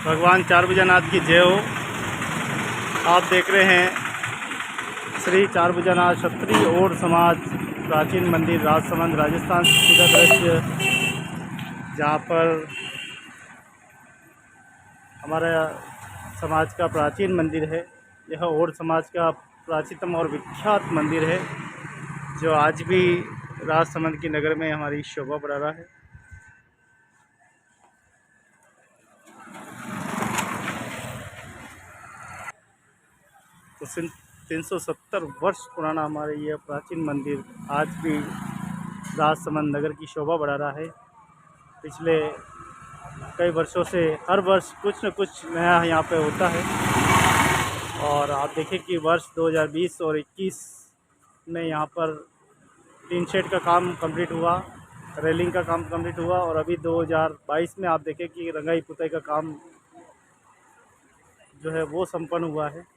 भगवान चारभुजानाथ की जय हो। आप देख रहे हैं श्री चारभुजानाथ क्षत्रिय और समाज प्राचीन मंदिर राजसमंद राजस्थान का दृश्य, जहाँ पर हमारा समाज का प्राचीन मंदिर है। यह और समाज का प्राचीनतम और विख्यात मंदिर है, जो आज भी राजसमंद की नगर में हमारी शोभा बढ़ा रहा है। तो 370 वर्ष पुराना हमारे यह प्राचीन मंदिर आज भी राजसमंद नगर की शोभा बढ़ा रहा है। पिछले कई वर्षों से हर वर्ष कुछ न कुछ नया यहाँ पे होता है। और आप देखें कि वर्ष 2020 और 21 में यहाँ पर टीन शेड का काम कंप्लीट हुआ, रेलिंग का काम कंप्लीट हुआ, और अभी 2022 में आप देखें कि रंगाई पुताई का काम जो है वो संपन्न हुआ है।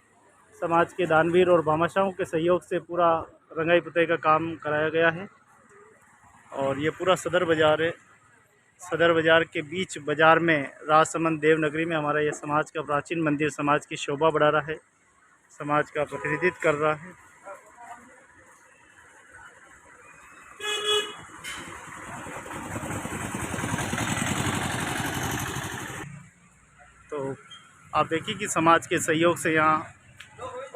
समाज के दानवीर और भामाशाहों के सहयोग से पूरा रंगाई पुताई का काम कराया गया है। और ये पूरा सदर बाज़ार है। सदर बाज़ार के बीच बाज़ार में राजसमंद देवनगरी में हमारा ये समाज का प्राचीन मंदिर समाज की शोभा बढ़ा रहा है, समाज का प्रतिनिधित्व कर रहा है। तो आप देखिए कि समाज के सहयोग से यहाँ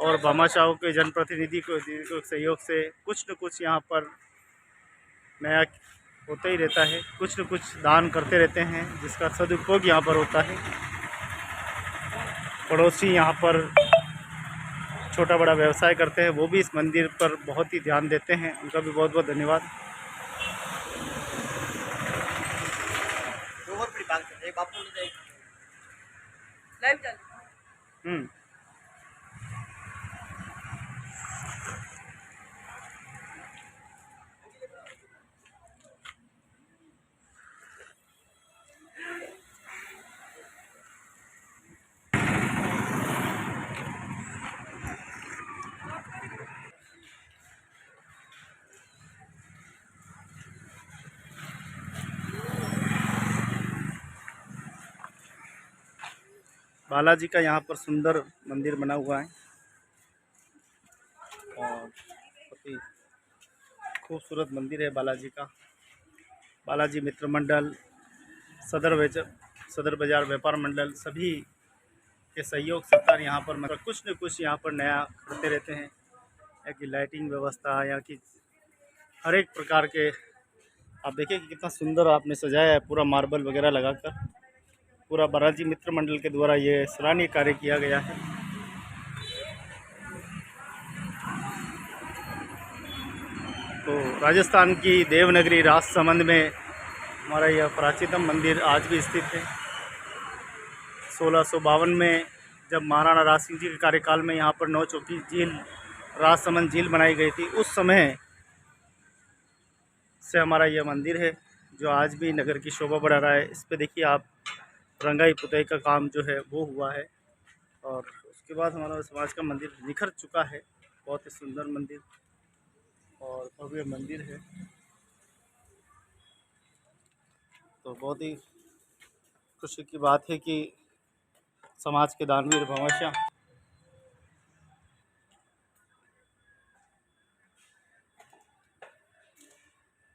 और भामाशाहों के जनप्रतिनिधि को सहयोग से कुछ न कुछ यहाँ पर नया होता ही रहता है। कुछ न कुछ दान करते रहते हैं, जिसका सदुपयोग यहाँ पर होता है। पड़ोसी यहाँ पर छोटा बड़ा व्यवसाय करते हैं, वो भी इस मंदिर पर बहुत ही ध्यान देते हैं। उनका भी बहुत बहुत धन्यवाद। बालाजी का यहाँ पर सुंदर मंदिर बना हुआ है और बहुत ही खूबसूरत मंदिर है बालाजी का। बालाजी मित्र मंडल, सदर बाज़ार व्यापार मंडल सभी के सहयोग से यहाँ पर मतलब कुछ न कुछ यहाँ पर नया करते रहते हैं। यहाँ की लाइटिंग व्यवस्था, यहाँ की हर एक प्रकार के, आप देखिए कि कितना सुंदर आपने सजाया है पूरा मार्बल वगैरह लगाकर। पूरा बालाजी मित्र मंडल के द्वारा ये सराहनीय कार्य किया गया है। तो राजस्थान की देवनगरी राजसमंद में हमारा यह प्राचीनतम मंदिर आज भी स्थित है। 1652 में जब महाराणा राज सिंह जी के कार्यकाल में यहाँ पर नौचौकी झील, राजसमंद झील बनाई गई थी, उस समय से हमारा यह मंदिर है, जो आज भी नगर की शोभा बढ़ा रहा है। इस पे देखिए आप, रंगाई पुताई का काम जो है वो हुआ है। और उसके बाद हमारा समाज का मंदिर निखर चुका है। बहुत ही सुंदर मंदिर और भव्य मंदिर है। तो बहुत ही खुशी की बात है कि समाज के दानवीर भामाशाह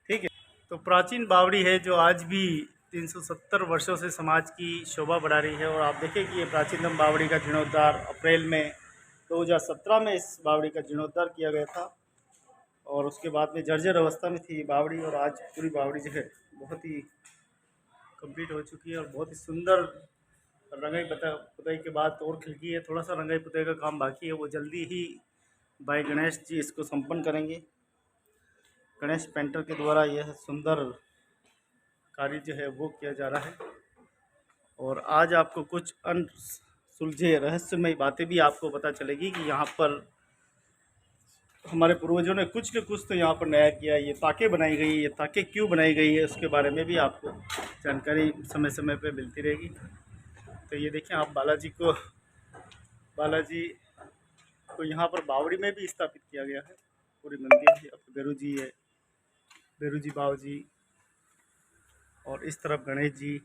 ठीक है। तो प्राचीन बावड़ी है, जो आज भी 370 वर्षों से समाज की शोभा बढ़ा रही है। और आप देखें कि ये प्राचीनतम बावड़ी का जीर्णोद्धार अप्रैल में 2017 में इस बावड़ी का जीर्णोद्धार किया गया था। और उसके बाद में जर्जर अवस्था में थी बावड़ी, और आज पूरी बावड़ी जो है बहुत ही कंप्लीट हो चुकी है और बहुत ही सुंदर रंगाई पुताई के बाद और खिलकी है। थोड़ा सा रंगाई पुताई का काम बाकी है, वो जल्दी ही भाई गणेश जी इसको संपन्न करेंगे। गणेश पेंटर के द्वारा यह सुंदर कार्य जो है वो किया जा रहा है। और आज आपको कुछ सुलझे रहस्यमय बातें भी आपको पता चलेगी कि यहाँ पर हमारे पूर्वजों ने कुछ न कुछ तो यहाँ पर नया किया। ये ताकें बनाई गई, ये ताकें क्यों बनाई गई है, उसके बारे में भी आपको जानकारी समय समय पे मिलती रहेगी। तो ये देखें आप, बालाजी को यहाँ पर बावड़ी में भी स्थापित किया गया है। पूरी मंदिर है। अब बेरू जी है, बेरू जी बाव जी, और इस तरफ गणेश जी।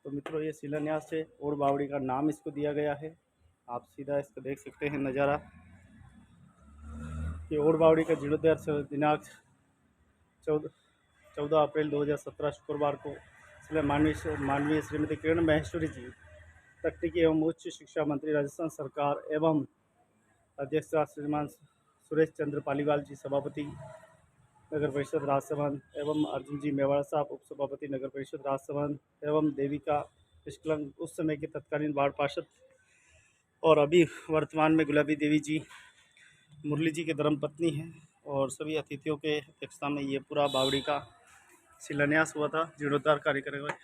तो मित्रों ये शिलान्यास है और बावड़ी का नाम इसको दिया गया है। आप सीधा इसको देख सकते हैं नज़ारा कि और बावड़ी का जीर्णोद्धार दिनांक 14 अप्रैल 2017 शुक्रवार को माननीय श्रीमती किरण महेश्वरी जी, तकनीकी एवं उच्च शिक्षा मंत्री राजस्थान सरकार एवं अध्यक्ष श्रीमान सुरेश चंद्र पालीवाल जी, सभापति नगर परिषद राजसमंद, एवं अर्जुन जी मेवाड़ा साहब, उप सभापति नगर परिषद राजसमंद, एवं देविका निष्कलंक उस समय के तत्कालीन वार्ड पार्षद और अभी वर्तमान में गुलाबी देवी जी मुरली जी के धर्मपत्नी हैं, और सभी अतिथियों के अध्यक्षता में ये पूरा बावड़ी का शिलान्यास हुआ था, जीर्णोद्धार कार्यक्रम हुआ।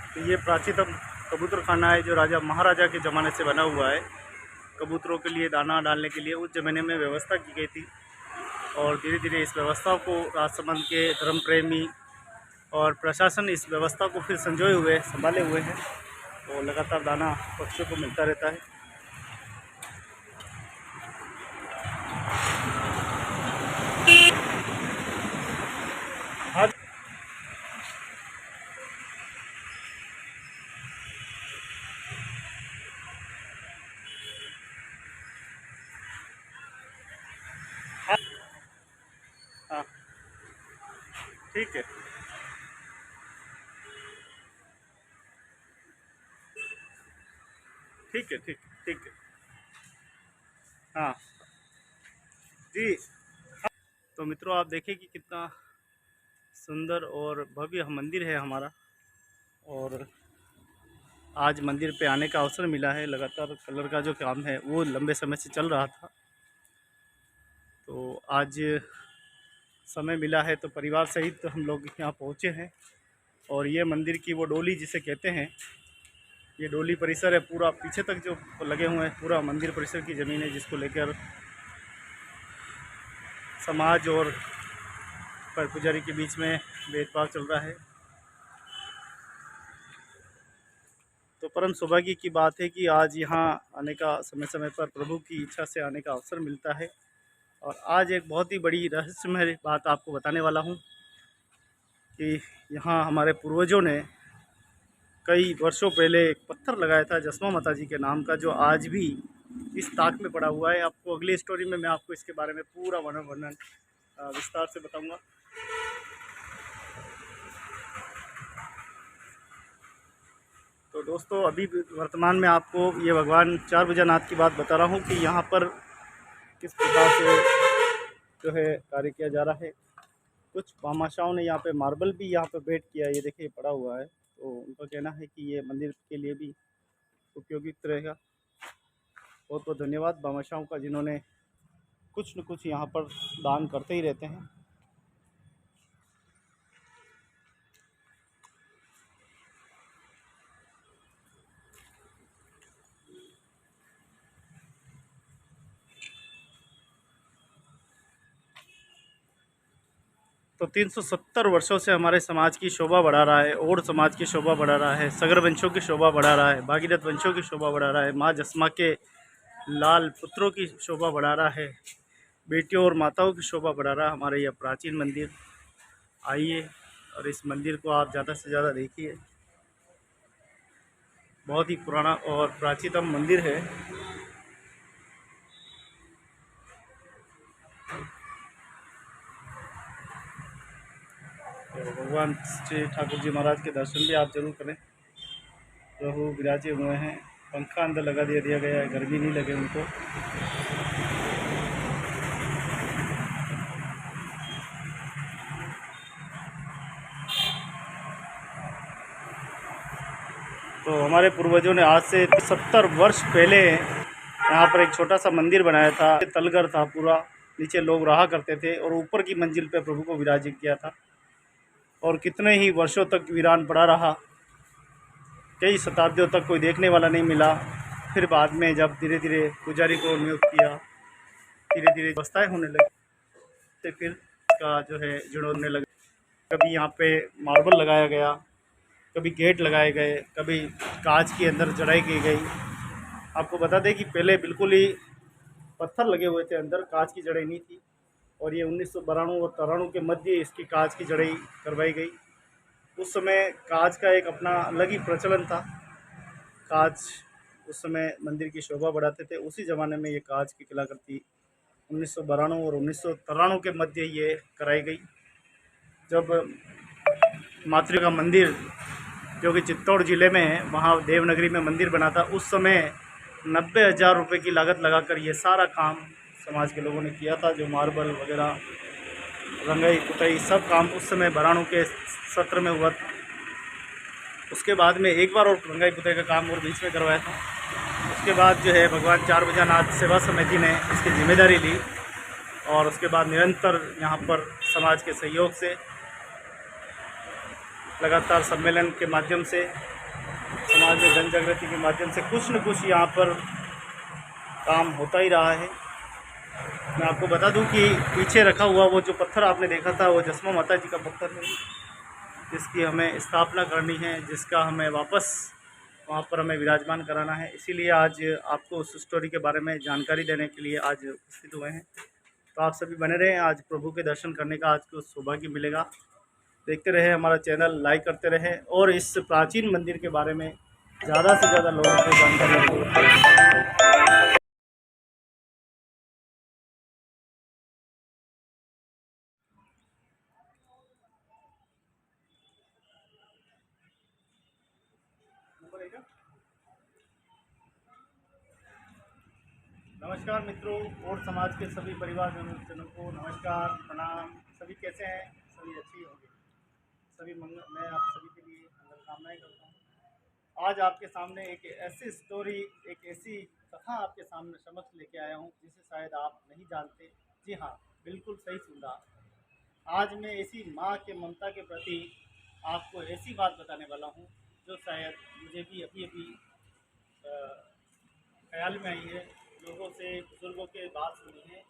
तो ये प्राचीनतम कबूतर खाना है जो राजा महाराजा के ज़माने से बना हुआ है। कबूतरों के लिए दाना डालने के लिए उस ज़माने में व्यवस्था की गई थी, और धीरे धीरे इस व्यवस्था को राजसमंद के धर्म प्रेमी और प्रशासन इस व्यवस्था को फिर संभाले हुए हैं, तो लगातार दाना पक्षियों को मिलता रहता है। हाँ हाँ, ठीक है, ठीक है, ठीक ठीक है, हाँ जी। तो मित्रों आप देखिए कि कितना सुंदर और भव्य मंदिर है हमारा, और आज मंदिर पे आने का अवसर मिला है। लगातार कलर का जो काम है वो लंबे समय से चल रहा था, तो आज समय मिला है तो परिवार सहित हम लोग यहाँ पहुँचे हैं। और ये मंदिर की वो डोली जिसे कहते हैं, ये डोली परिसर है पूरा, पीछे तक जो लगे हुए हैं पूरा मंदिर परिसर की ज़मीन है, जिसको लेकर समाज और पुजारी के बीच में भेदभाव चल रहा है। तो परम सौभाग्य की बात है कि आज यहाँ आने का समय समय पर प्रभु की इच्छा से आने का अवसर मिलता है। और आज एक बहुत ही बड़ी रहस्यमय बात आपको बताने वाला हूँ कि यहाँ हमारे पूर्वजों ने कई वर्षों पहले एक पत्थर लगाया था जसमा माता जी के नाम का, जो आज भी इस ताक में पड़ा हुआ है। आपको अगली स्टोरी में मैं आपको इसके बारे में पूरा वर्णन विस्तार से बताऊंगा। तो दोस्तों अभी वर्तमान में आपको ये भगवान चार भुजानाथ की बात बता रहा हूँ कि यहाँ पर किस प्रकार से जो है कार्य किया जा रहा है। कुछ भामाशाहों ने यहाँ पे मार्बल भी यहाँ पे भेंट किया, ये देखिए पड़ा हुआ है, तो उनका कहना है कि ये मंदिर के लिए भी उपयोगित रहेगा। बहुत बहुत धन्यवाद भामाशाहों का, जिन्होंने कुछ न कुछ यहाँ पर दान करते ही रहते हैं। तो 370 वर्षों से हमारे समाज की शोभा बढ़ा रहा है, और समाज की शोभा बढ़ा रहा है, सगर वंशों की शोभा बढ़ा रहा है, भागीरथ वंशों की शोभा बढ़ा रहा है, माँ जसमा के लाल पुत्रों की शोभा बढ़ा रहा है, बेटियों और माताओं की शोभा बढ़ा रहा है हमारा यह प्राचीन मंदिर। आइए और इस मंदिर को आप ज़्यादा से ज़्यादा देखिए। बहुत ही पुराना और प्राचीनतम मंदिर है। तो भगवान श्री ठाकुर जी महाराज के दर्शन भी आप जरूर करें। प्रभु विराजे हुए हैं, पंखा अंदर लगा दिया गया है, गर्मी नहीं लगे उनको। तो हमारे पूर्वजों ने आज से 70 वर्ष पहले यहाँ पर एक छोटा सा मंदिर बनाया था, तलगर था पूरा, नीचे लोग रहा करते थे और ऊपर की मंजिल पे प्रभु को विराजित किया था और कितने ही वर्षों तक वीरान पड़ा रहा। कई शताब्दियों तक कोई देखने वाला नहीं मिला। फिर बाद में जब धीरे धीरे पुजारी को नियुक्त किया, धीरे धीरे व्यवस्थाएँ होने लगी, तो फिर इसका जो है जीर्णोद्धार होने लगे। कभी यहाँ पे मार्बल लगाया गया, कभी गेट लगाए गए, कभी कांच के अंदर जड़ाई की गई। आपको बता दें कि पहले बिल्कुल ही पत्थर लगे हुए थे, अंदर कांच की जड़ाई नहीं थी और ये 1992 और 93 के मध्य इसकी कांच की जड़ाई करवाई गई। उस समय कांच का एक अपना अलग ही प्रचलन था। कांच उस समय मंदिर की शोभा बढ़ाते थे। उसी ज़माने में ये कांच की कलाकृति 1992 और 1993 के मध्य ये कराई गई, जब मातृ का मंदिर जो कि चित्तौड़ ज़िले में है, वहाँ देवनगरी में मंदिर बना था। उस समय 90,000 रुपये की लागत लगाकर ये सारा काम समाज के लोगों ने किया था। जो मार्बल वगैरह, रंगाई पुताई, सब काम उस समय बराणु के सत्र में हुआ था। उसके बाद में एक बार और रंगाई पुताई का काम और बीच में करवाया था। उसके बाद जो है भगवान चार भुजानाथ सेवा समिति ने इसकी जिम्मेदारी ली और उसके बाद निरंतर यहाँ पर समाज के सहयोग से, लगातार सम्मेलन के माध्यम से, समाज में जन जागृति के माध्यम से कुछ न कुछ यहाँ पर काम होता ही रहा है। मैं आपको बता दूं कि पीछे रखा हुआ वो जो पत्थर आपने देखा था, वो जसमा माता जी का पत्थर है, जिसकी हमें स्थापना करनी है, जिसका हमें वापस वहाँ पर हमें विराजमान कराना है। इसीलिए आज आपको उस स्टोरी के बारे में जानकारी देने के लिए आज उपस्थित हुए हैं। तो आप सभी बने रहें, आज प्रभु के दर्शन करने का आज को सौभाग्य मिलेगा। देखते रहे हमारा चैनल, लाइक करते रहें और इस प्राचीन मंदिर के बारे में ज़्यादा से ज़्यादा लोगों को जानकारी दें। नमस्कार मित्रों और समाज के सभी परिवार जनों को नमस्कार, प्रणाम। सभी कैसे हैं? सभी अच्छी होंगे, सभी मंगल। मैं आप सभी के लिए मंगल कामनाएं करता हूँ। आज आपके सामने एक ऐसी स्टोरी, एक ऐसी कथा आपके सामने समक्ष लेके आया हूँ जिसे शायद आप नहीं जानते। जी हाँ, बिल्कुल सही सुन रहा। आज मैं ऐसी माँ के ममता के प्रति आपको ऐसी बात बताने वाला हूँ जो शायद मुझे भी अभी अभी ख्याल में आई है। लोगों से, बुजुर्गों के बात सुनी है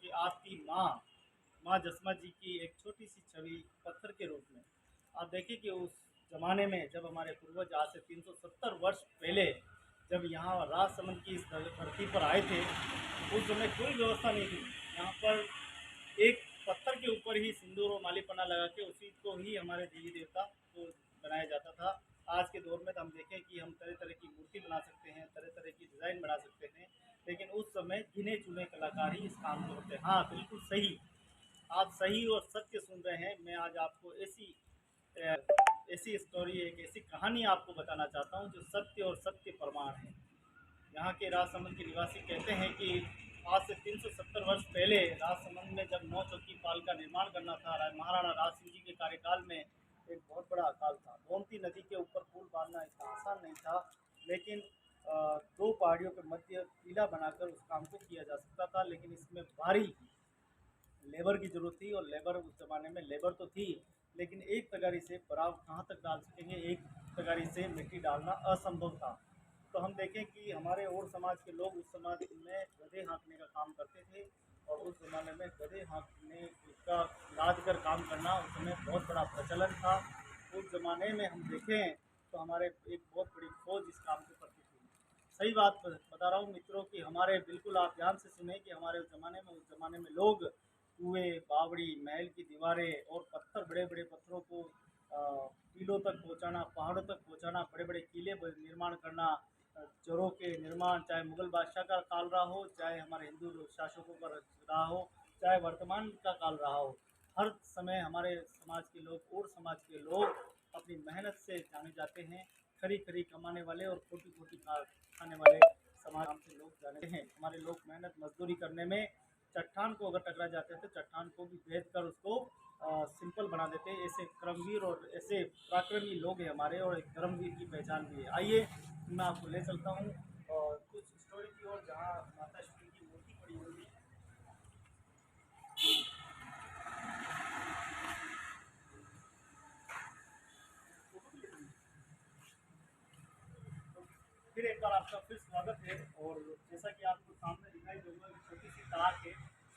कि आपकी माँ जसमा जी की एक छोटी सी छवि पत्थर के रूप में। आप देखिए कि उस ज़माने में जब हमारे पूर्वज आज से 370 वर्ष पहले जब यहाँ राजसमंद की इस धरती पर आए थे, उस समय कोई व्यवस्था नहीं थी। यहाँ पर एक पत्थर के ऊपर ही सिंदूर और मालीपना लगा के उसी को ही हमारे देवी देवता को बनाया जाता था। आज के दौर में तो हम देखें कि हम तरह तरह की मूर्ति बना सकते हैं, तरह तरह की डिज़ाइन बना सकते हैं, लेकिन उस समय गिने चुने कलाकार ही इस काम को करते हैं। हाँ, बिल्कुल सही, आप सही और सत्य सुन रहे हैं। मैं आज आपको ऐसी स्टोरी, एक ऐसी कहानी आपको बताना चाहता हूँ जो सत्य और सत्य प्रमाण है। यहाँ के राजसमंद के निवासी कहते हैं कि आज से 370 वर्ष पहले राजसमंद में जब 9 चौकी पाल का निर्माण करना था, महाराणा राज सिंह जी के कार्यकाल में एक बहुत बड़ा अकाल था। गोमती नदी के ऊपर पुल बांधना इतना आसान नहीं था, लेकिन दो पहाड़ियों के मध्य टीला बनाकर उस काम को किया जा सकता था, लेकिन इसमें भारी लेबर की जरूरत थी और लेबर उस ज़माने में लेबर तो थी, लेकिन एक तगारी से बराव कहाँ तक डाल सकेंगे, एक तगारी से मिट्टी डालना असंभव था। तो हम देखें कि हमारे और समाज के लोग उस समाज में गधे हाँकने का काम करते थे और उस ज़माने में गधे हाँकने का लाद कर काम करना उस समय बहुत बड़ा प्रचलन था। उस ज़माने में हम देखें तो हमारे एक बहुत बड़ी फौज इस काम को करती थी। सही बात बता रहा हूँ मित्रों कि हमारे, बिल्कुल आप ध्यान से सुने कि हमारे उस ज़माने में लोग कुएँ, बावड़ी, महल की दीवारें और पत्थर, बड़े बड़े पत्थरों को टीलों तक पहुँचाना, पहाड़ों तक पहुँचाना, बड़े बड़े किले निर्माण करना, जड़ों के निर्माण, चाहे मुगल बादशाह का काल रहा हो, चाहे हमारे हिंदू शासकों का रहा हो, चाहे वर्तमान का काल रहा हो, हर समय हमारे समाज के लोग और समाज के लोग अपनी मेहनत से जाने जाते हैं। खरी खरी कमाने वाले और खोटी खोटी खाने वाले समाज से लोग जाने हैं। हमारे लोग मेहनत मजदूरी करने में चट्टान को अगर टकरा जाते हैं तो चट्टान को भी भेद कर उसको सिंपल बना देते हैं। ऐसे क्रमवीर और ऐसे पराक्रमी लोग हैं हमारे, और एक धर्मवीर की पहचान भी है। आइए मैं आपको ले चलता हूँ और कुछ स्टोरी की ओर जहाँ माता श्री की मूर्ति पड़ी हुई है। फिर एक बार आपका फिर स्वागत है। और जैसा कि आपको सामने दिखाई दूंगा, एक छोटी सी ताक है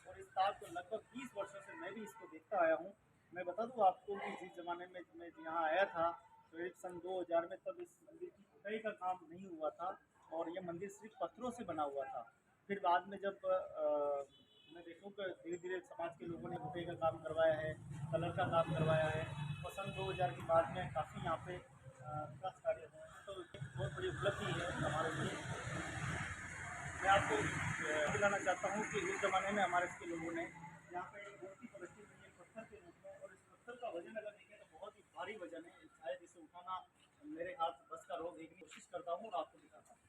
और इस ताक को लगभग 20 वर्षों से मैं भी इसको देखता आया हूँ। मैं बता दूँ आपको कि जिस ज़माने में मैं यहाँ आया था तो एक सन 2000 में, तब इस मंदिर की खुदाई का काम नहीं हुआ था और ये मंदिर सिर्फ पत्थरों से बना हुआ था। फिर बाद में जब मैं देखूँ कि धीरे धीरे समाज के लोगों ने खुदाई का काम करवाया है, कलर का काम करवाया है और सन 2000 के बाद में काफ़ी यहाँ पे विकास कार्य हुए हैं। तो एक बहुत बड़ी उपलब्धि है हमारे लिए। मैं आपको दिलाना चाहता हूँ कि उस ज़माने में हमारे के लोगों ने यहाँ पे एक मूर्ति प्रदर्शित की है पत्थर के रूप में, और इस पत्थर का वजन अगर देखें तो बहुत ही भारी वजन है। शायद इसे उठाना मेरे हाथ बस का रोग, देखने की कोशिश करता हूँ और आपको दिखाता हूँ।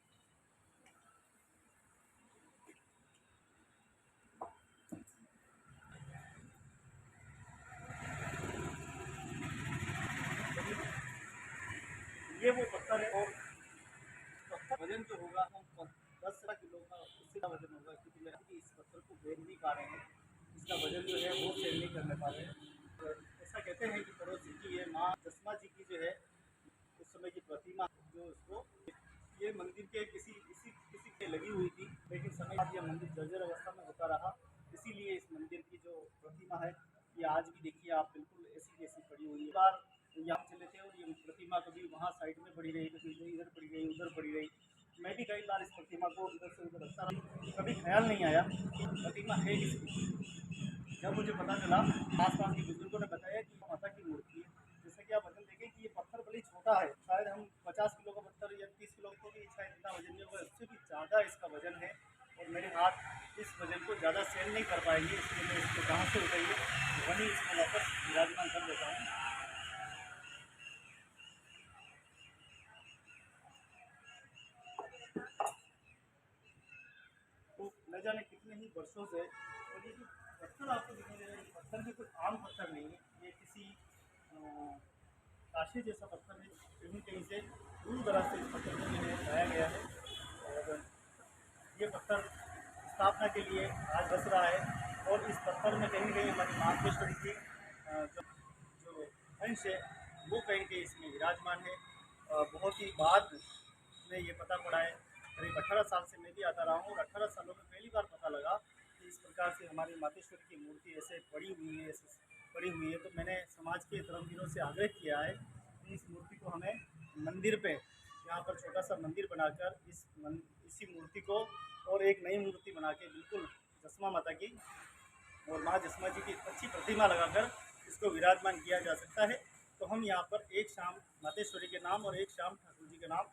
ये वो पत्थर है और पत्थर वजन जो होगा वो 10 किलो का, उससे का वजन होगा, क्योंकि मेरा कि इस पत्थर को बेच नहीं पा रहे हैं, इसका वजन जो है वो सेल नहीं करने पा रहे हैं। तो ऐसा कहते हैं कि पड़ोसी की ये माँ दसमा जी की जो है उस समय की प्रतिमा, जो उसको ये मंदिर के किसी के लगी हुई थी, लेकिन समय बाद यह मंदिर जर्जर अवस्था में होता रहा। इसीलिए इस मंदिर की जो प्रतिमा है ये आज भी देखिए आप, बिल्कुल ऐसी जैसी पड़ी हुई है। बार यहाँ चले थे और ये प्रतिमा कभी वहाँ साइड में पड़ी रही, कभी इधर पड़ी रही, उधर पड़ी रही। मैं भी कई बार इस प्रतिमा को इधर से उधर रखता रहा, कभी ख्याल नहीं आया कि प्रतिमा है किसकी। जब मुझे पता चला, आसपास के बुजुर्गों ने बताया कि माता की मूर्ति है। जैसे कि आप वजन देखें कि ये पत्थर भले छोटा है, शायद हम 50 किलो का पत्थर या 30 किलो को भी शायद इतना वजन नहीं होगा, इससे भी ज़्यादा इसका वजन है। और मेरे हाथ इस वजन को ज़्यादा सहन नहीं कर पाएंगे, इसलिए मैं इसको जहाँ से उठाइए वहीं इसको वापस विराजमान कर देता हूँ। तो न जाने कितने ही वर्षों से, और ये जो पत्थर आपको दिखाई दे रहा है, ये पत्थर भी कोई आम पत्थर नहीं है, ये किसी काशी जैसा पत्थर है। कहीं कहीं से दूर दराज से इस पत्थर को मैंने लाया गया है और ये पत्थर स्थापना के लिए आज बस रहा है। और इस पत्थर में कहीं कहीं हमारी मार्केश्वरी की जो अंश है वो कहीं कहीं इसमें विराजमान है। बहुत ही बाद में ये पता पड़ा है, करीब 18 साल से मैं भी आता रहा हूँ और 18 सालों में पहली बार पता लगा कि इस प्रकार से हमारी मातेश्वरी की मूर्ति ऐसे पड़ी हुई है, ऐसे पड़ी हुई है। तो मैंने समाज के धर्मवीरों से आग्रह किया है कि इस मूर्ति को हमें मंदिर पे, यहाँ पर छोटा सा मंदिर बनाकर इसी मूर्ति को और एक नई मूर्ति बना के बिल्कुल जसमा माता की और माँ जसमा जी की अच्छी प्रतिमा लगाकर इसको विराजमान किया जा सकता है। तो हम यहाँ पर एक शाम मातेश्वरी के नाम और एक शाम ठाकुर जी के नाम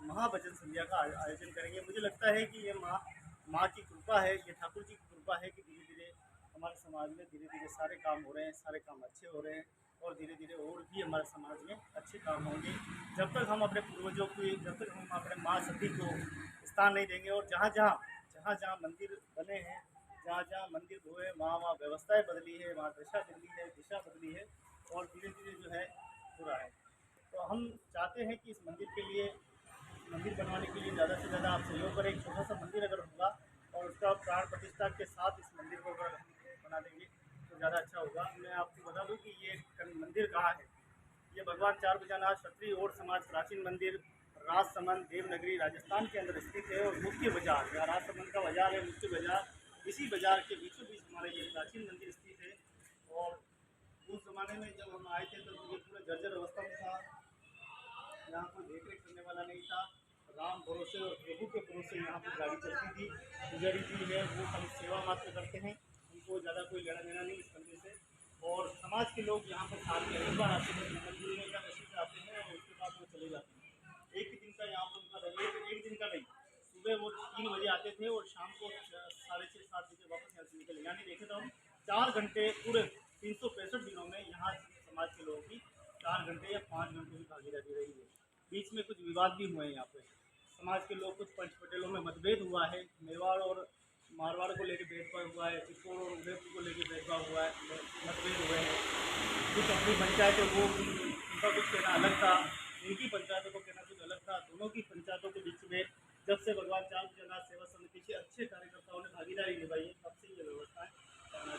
महाभजन संध्या का आयोजन करेंगे। मुझे लगता है कि ये माँ की कृपा है, ये ठाकुर जी की कृपा है कि धीरे धीरे हमारे समाज में धीरे धीरे सारे काम हो रहे हैं, सारे काम अच्छे हो रहे हैं और धीरे धीरे और भी हमारे समाज में अच्छे काम होंगे। जब तक हम अपने पूर्वजों की, जब तक हम अपने माँ सती को स्थान नहीं देंगे और जहाँ जहाँ मंदिर बने हैं, जहाँ जहाँ मंदिर हुए वहाँ व्यवस्थाएं बदली है, वहाँ दिशा बदली है और धीरे धीरे जो है हो रहा है। तो हम चाहते हैं कि इस मंदिर बनवाने के लिए ज़्यादा से ज़्यादा आप सहयोग करें। एक छोटा सा मंदिर अगर होगा और उसका प्राण प्रतिष्ठा के साथ इस मंदिर को अगर हम बना देंगे तो ज़्यादा अच्छा होगा। मैं आपको बता दूं कि ये मंदिर कहाँ है। ये भगवान चार भुजानाथ क्षत्रिय और समाज प्राचीन मंदिर राजसमंद देवनगरी राजस्थान के अंदर स्थित है। और मुख्य बाजार, यहाँ राजसमंद का बाजार है, मुख्य बाजार, इसी बाजार के बीचों बीच हमारा ये प्राचीन मंदिर स्थित है। और उस ज़माने में जब हम आए थे तो ये पूरा जर्जर अवस्था में था, यहाँ कोई देख रेख करने वाला नहीं था। राम भरोसे और प्रभु के भरोसे यहाँ पर गाड़ी चलती थी। पुजारी जी है वो हम सेवा मात्र करते हैं, उनको ज़्यादा कोई लेना देना नहीं इस मंदिर से। और समाज के लोग यहाँ पर साल में एक बार आते हैं, मंदिर में का नसीब आते हैं और उसके बाद वो चले जाते हैं। एक ही दिन का यहाँ पर उनका एक दिन का नहीं, सुबह वो 3 बजे आते थे और शाम को 6:30-7 बजे वापस यहाँ से निकले। यानी देखे तो हम 4 घंटे पूरे 365 दिनों में यहाँ समाज के लोगों की 4 घंटे या 5 घंटे की भागीदारी रही है। बीच में कुछ विवाद भी हुए हैं यहाँ पे, समाज के लोग कुछ पंच पटेलों में मतभेद हुआ है, मेवाड़ और मारवाड़ को लेकर भेदभाव हुआ है, चित्तौड़ और उदयपुर को लेकर भेदभाव हुआ है, मतभेद हुए हैं। कुछ अपनी पंचायत है वो उनका कुछ कहना अलग था, इनकी पंचायतों को कहना कुछ अलग था। दोनों की पंचायतों के बीच में जब से भगवान चार भुजानाथ सेवा समिति के अच्छे कार्यकर्ताओं ने भागीदारी निभाई है, तब से ये व्यवस्थाएँ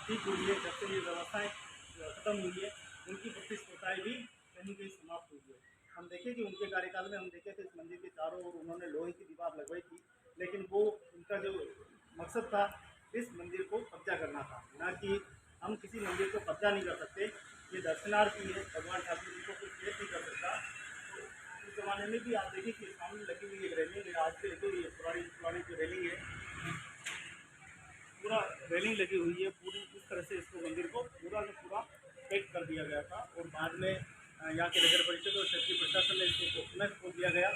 ठीक हुई है। जब से ये व्यवस्थाएँ ख़त्म हुई है, उनकी प्रतिस्पर्धाएँ भी कहीं कहीं समाप्त हुई है। हम देखें कि उनके कार्यकाल में हम देखे थे इस मंदिर के चारों ओर उन्होंने लोहे की दीवार लगवाई थी, लेकिन वो उनका जो मकसद था इस मंदिर को कब्जा करना था, ना कि हम किसी मंदिर को कब्जा नहीं कर सकते। ये दर्शनार्थी है, भगवान ठाकुर जी को कोई भेद नहीं कर सकता। तो उस ज़माने में भी आप देखिए कि सामने लगी हुई एक रेलिंग है, आज भी लगी हुई है, पुरानी पुरानी जो रेलिंग है, पूरा रेलिंग लगी हुई है। पूरी इस तरह से इसको मंदिर को पूरा का पूरा पैक कर दिया गया था और बाद में यहाँ के नगर परिषद और क्षेत्रीय प्रशासन ने इसको पुनः खोल दिया गया।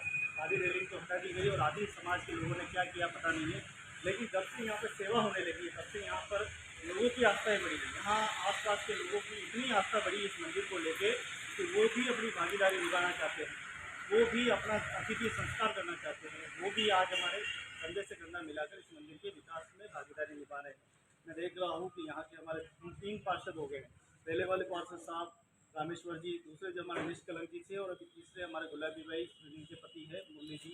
आधी रेलिंग तो हटा दी गई और आधी समाज के लोगों ने क्या किया पता नहीं है, लेकिन जब से यहाँ पर सेवा होने लगी तब से यहाँ पर लोगों की आस्थाएँ बढ़ी है। यहाँ आसपास के लोगों की इतनी आस्था बढ़ी इस मंदिर को लेके कि वो भी अपनी भागीदारी निभाना चाहते हैं, वो भी अपना अतिथि संस्कार करना चाहते हैं, वो भी आज हमारे कंधे से कंधा मिलाकर इस मंदिर के विकास में भागीदारी निभा रहे हैं। मैं देख रहा हूँ कि यहाँ के हमारे 3 पार्षद हो गए हैं। पहले वाले पार्षद साहब रामेश्वर जी, दूसरे जो हमारे निष्कलंक जी थे और अभी तीसरे हमारे गुलाबी भाई जिनके पति है मुरली जी,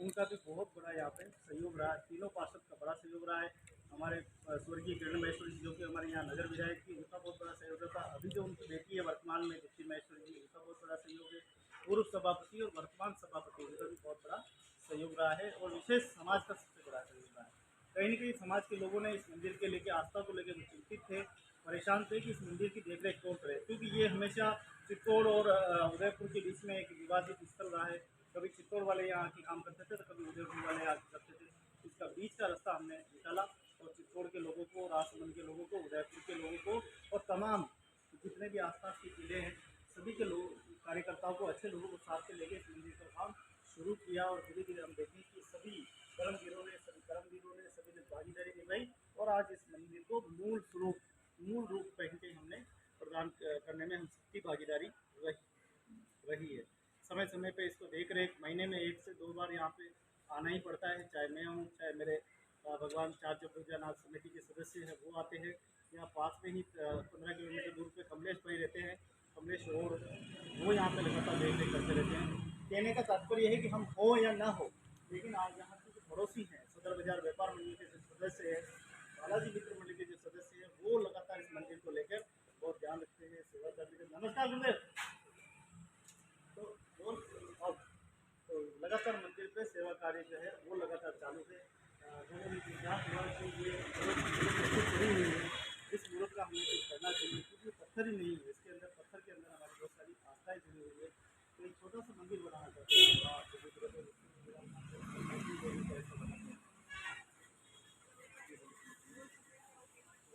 उनका भी बहुत बड़ा यहाँ पे सहयोग रहा है। तीनों पार्षद का बड़ा सहयोग रहा है। हमारे स्वर्गीय किरण महेश्वर जी जो कि हमारे यहाँ नगर विधायक थी, उनका बहुत बड़ा सहयोग था। अभी जो उनकी बेटी है वर्तमान में दीप्ति महेश्वर जी, उनका बहुत बड़ा सहयोग है। पूर्व सभापति और वर्तमान सभापति उनका भी बहुत बड़ा सहयोग रहा है और विशेष समाज का सबसे बड़ा सहयोग रहा है। कहीं न कहीं समाज के लोगों ने इस मंदिर के लेके आस्था को लेकर चिंतित थे, परेशान थे कि इस मंदिर की देखरेख कौन करे, क्योंकि ये हमेशा चित्तौड़ और उदयपुर के बीच में एक विवादित स्थल रहा है। कभी चित्तौड़ वाले यहाँ आके काम करते थे तो कभी उदयपुर वाले आके करते थे। इसका बीच का रास्ता हमने निकाला और चित्तौड़ के लोगों को, राजसमंद के लोगों को, उदयपुर के लोगों को और तमाम जितने भी आसपास के जिले हैं सभी के लोग कार्यकर्ताओं को, अच्छे लोगों को साथ में लेके इस मंदिर का काम शुरू किया और धीरे धीरे हम देखें कि सभी कर्मवीरों ने सभी ने भागीदारी निभाई और आज इस मंदिर को मूल रूप कहीं कहीं हमने प्रदान करने में हम सबकी भागीदारी रही है। समय समय पे इसको देख रेख महीने में 1 से 2 बार यहाँ पे आना ही पड़ता है, चाहे मैं हूँ चाहे मेरे भगवान चार्य पूजानाथ समिति के सदस्य हैं वो आते हैं। यहाँ पास में ही 15 किलोमीटर दूर पे कमलेश भाई रहते हैं, कमलेश और वो यहाँ पे लगातार देख रेख करते रहते हैं। कहने का तात्पर्य है कि हम हो या ना हो, लेकिन आज यहाँ के जो पड़ोसी हैं, सदर बाजार व्यापार मंडल के जो सदस्य हैं, बालाजी मित्र मंडल के जो सदस्य हैं, वो लगातार इस मंदिर को लेकर बहुत ध्यान रखते हैं, सेवा करते हैं। नमस्कार गुरुदेव। तो लगातार मंदिर पे सेवा कार्य जो है वो लगातार चालू है। इस मूर्त का हमें कुछ करना चाहिए, क्योंकि पत्थर ही नहीं है, इसके अंदर पत्थर के अंदर हमारी बहुत सारी आस्थाएँ जुड़ी हुई है। तो एक छोटा सा मंदिर बनाना चाहते हैं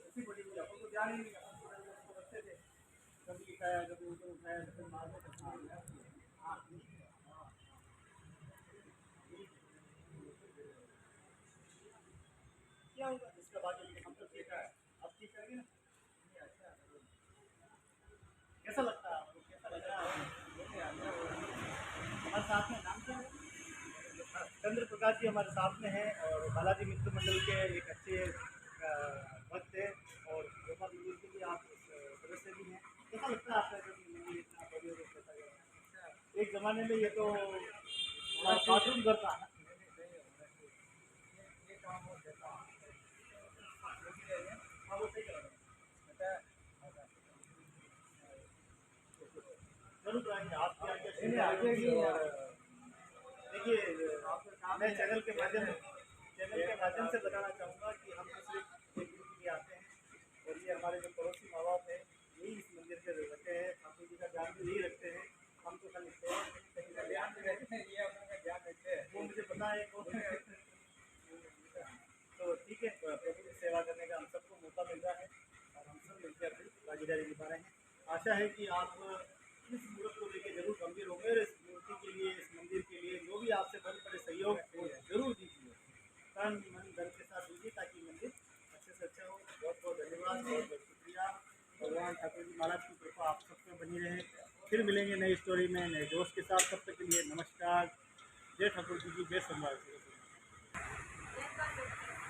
ऐसी बड़ी हुई आपको ध्यान ही नहीं रखते थे, कभी उठाया कभी ऊपर उठाया कभी मार हाँ क्या होगा इसका बाद में हम तो सीखा है, अब ठीक करेंगे ना। नहीं, अच्छा कैसा लगता है आपको, कैसा लग रहा है? हमारे साथ में नाम क्या है? चंद्र प्रकाश जी हमारे साथ में हैं और बालाजी मित्र मंडल के एक अच्छे भक्त हैं और व्यापार मंदिर के भी आप सदस्य भी हैं। कैसा लगता है आपका जब मंदिर इतना भव्य रूप में सजा है? एक ज़माने में ये तो कार्टून घर था। हाँ वो सही कह रहे हैं। जरूर आएंगे आपके आगे देखिए, मैं चैनल के माध्यम से बताना चाहूँगा कि हम तो सिर्फ एक दिन के लिए आते हैं और ये हमारे जो पड़ोसी माँ बाप हैं यही इस मंदिर के रहते हैं, ठाकुर जी का ध्यान भी यही रखते हैं। हम तो खाली कहीं का ध्यान भी रखते हैं, ये अपना ध्यान रखते हैं, वो मुझे पता है। तो ठीक है, प्रभु की सेवा करने का हम सबको मौका मिल रहा है और हम सब मिलकर अपनी भागीदारी निभा रहे हैं। आशा है कि आप इस मूर्त को लेकर जरूर गंभीर होंगे और इस मूर्ति के लिए, इस मंदिर के लिए जो भी आपसे बड़े बड़े सहयोग हो जरूर दीजिए, तन मन धन के साथ दीजिए ताकि मंदिर अच्छे से अच्छा हो। बहुत बहुत धन्यवाद, बहुत बहुत शुक्रिया। भगवान ठाकुर जी महाराज की कृपा आप सब पे बनी रहे। फिर मिलेंगे नई स्टोरी में नए दोस्त के साथ, तब तक के लिए नमस्कार। जय ठाकुर जी की, जय सोमवार।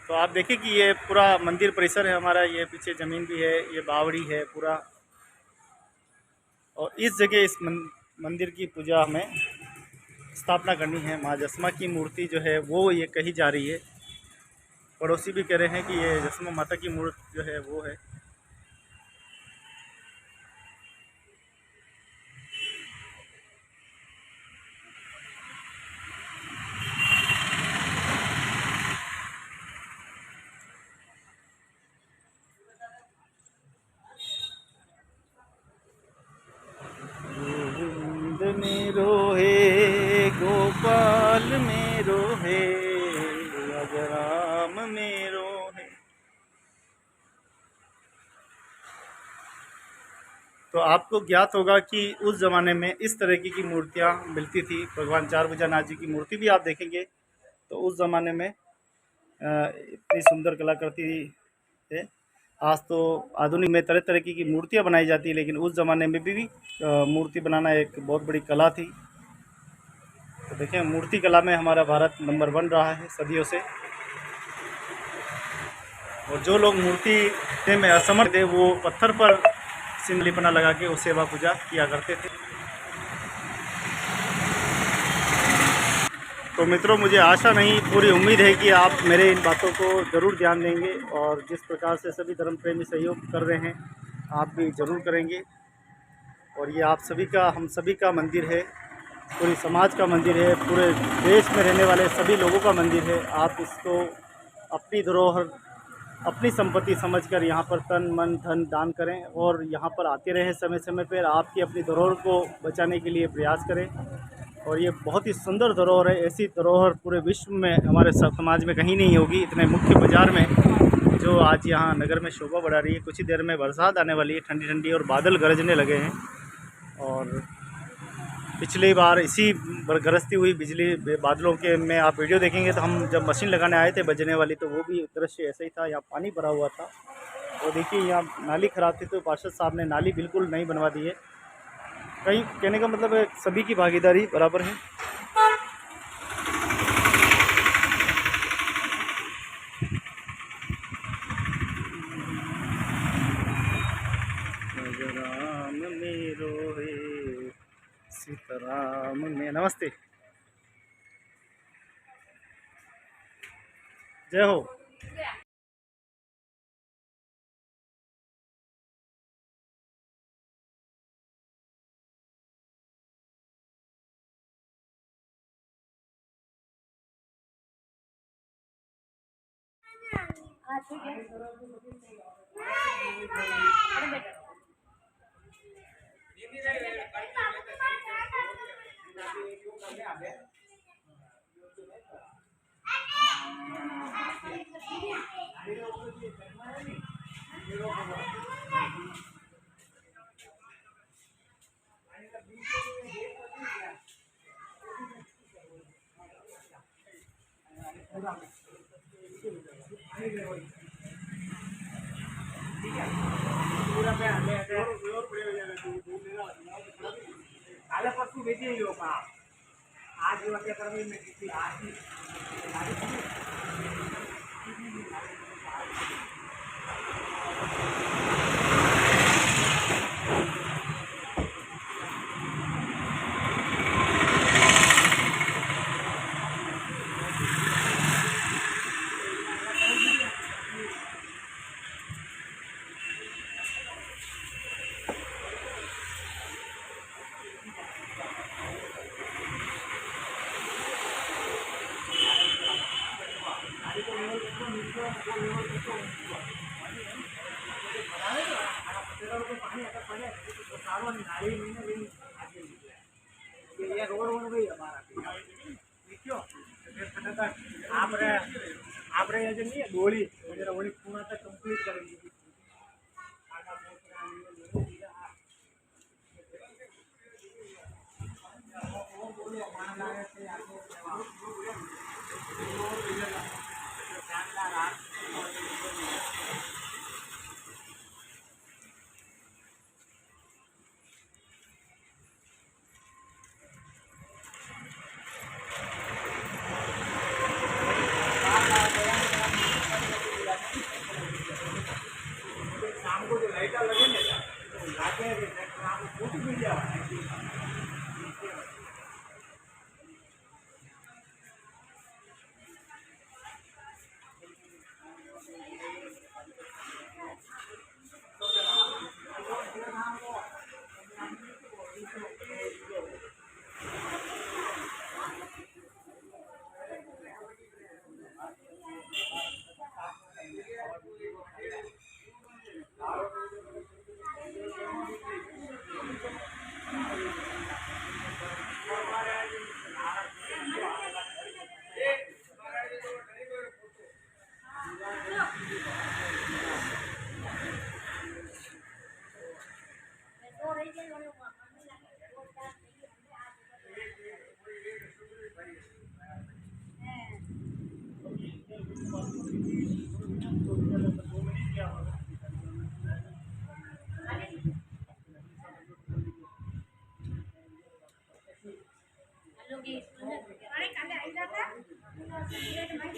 तो आप देखिए कि ये पूरा मंदिर परिसर है हमारा, ये पीछे ज़मीन भी है, ये बावड़ी है पूरा, और इस जगह इस मंदिर की पूजा हमें स्थापना करनी है। माँ जसमा की मूर्ति जो है वो ये कही जा रही है पड़ोसी भी कह रहे हैं कि ये जसमा माता की मूर्ति जो है वो है। गोविंद मेरो है गोपाल मेरो है राम मेरो है। तो आपको ज्ञात होगा कि उस ज़माने में इस तरह की मूर्तियाँ मिलती थी। भगवान चार भुजानाथ जी की मूर्ति भी आप देखेंगे तो उस ज़माने में इतनी सुंदर कलाकृति है। आज तो आधुनिक में तरह तरह की मूर्तियाँ बनाई जाती है, लेकिन उस ज़माने में भी मूर्ति बनाना एक बहुत बड़ी कला थी। तो देखें, मूर्ति कला में हमारा भारत नंबर 1 रहा है सदियों से। और जो लोग मूर्ति में असमर्थ थे वो पत्थर पर सिंदलीपना लगा के उस सेवा पूजा किया करते थे। तो मित्रों, मुझे आशा नहीं पूरी उम्मीद है कि आप मेरे इन बातों को ज़रूर ध्यान देंगे और जिस प्रकार से सभी धर्म प्रेमी सहयोग कर रहे हैं आप भी ज़रूर करेंगे। और ये आप सभी का, हम सभी का मंदिर है, पूरी समाज का मंदिर है, पूरे देश में रहने वाले सभी लोगों का मंदिर है। आप इसको अपनी धरोहर, अपनी संपत्ति समझकर यहाँ पर तन मन धन दान करें और यहाँ पर आते रहें समय समय पर। आपकी अपनी धरोहर को बचाने के लिए प्रयास करें। और ये बहुत ही सुंदर धरोहर है। ऐसी धरोहर पूरे विश्व में हमारे समाज में कहीं नहीं होगी, इतने मुख्य बाज़ार में जो आज यहाँ नगर में शोभा बढ़ा रही है। कुछ ही देर में बरसात आने वाली है, ठंडी ठंडी, और बादल गरजने लगे हैं। और पिछली बार इसी गरजती हुई बिजली बादलों के में आप वीडियो देखेंगे तो हम जब मशीन लगाने आए थे बजने वाली, तो वो भी दृश्य ऐसा ही था। यहाँ पानी भरा हुआ था और देखिए यहाँ नाली ख़राब थी, तो पार्षद साहब ने नाली बिल्कुल नहीं बनवा दी है। कहीं कहने का मतलब है सभी की भागीदारी बराबर है। राम मेरो है सीताराम में। नमस्ते, जय हो। ठीक है। पूरा पे हमें काले परसों भेजिए लो का आज वो क्या करवे में किसी आज ही આપણે ગોળી પૂર્ણ કમ્પ્લીટ કરી દીધી। तो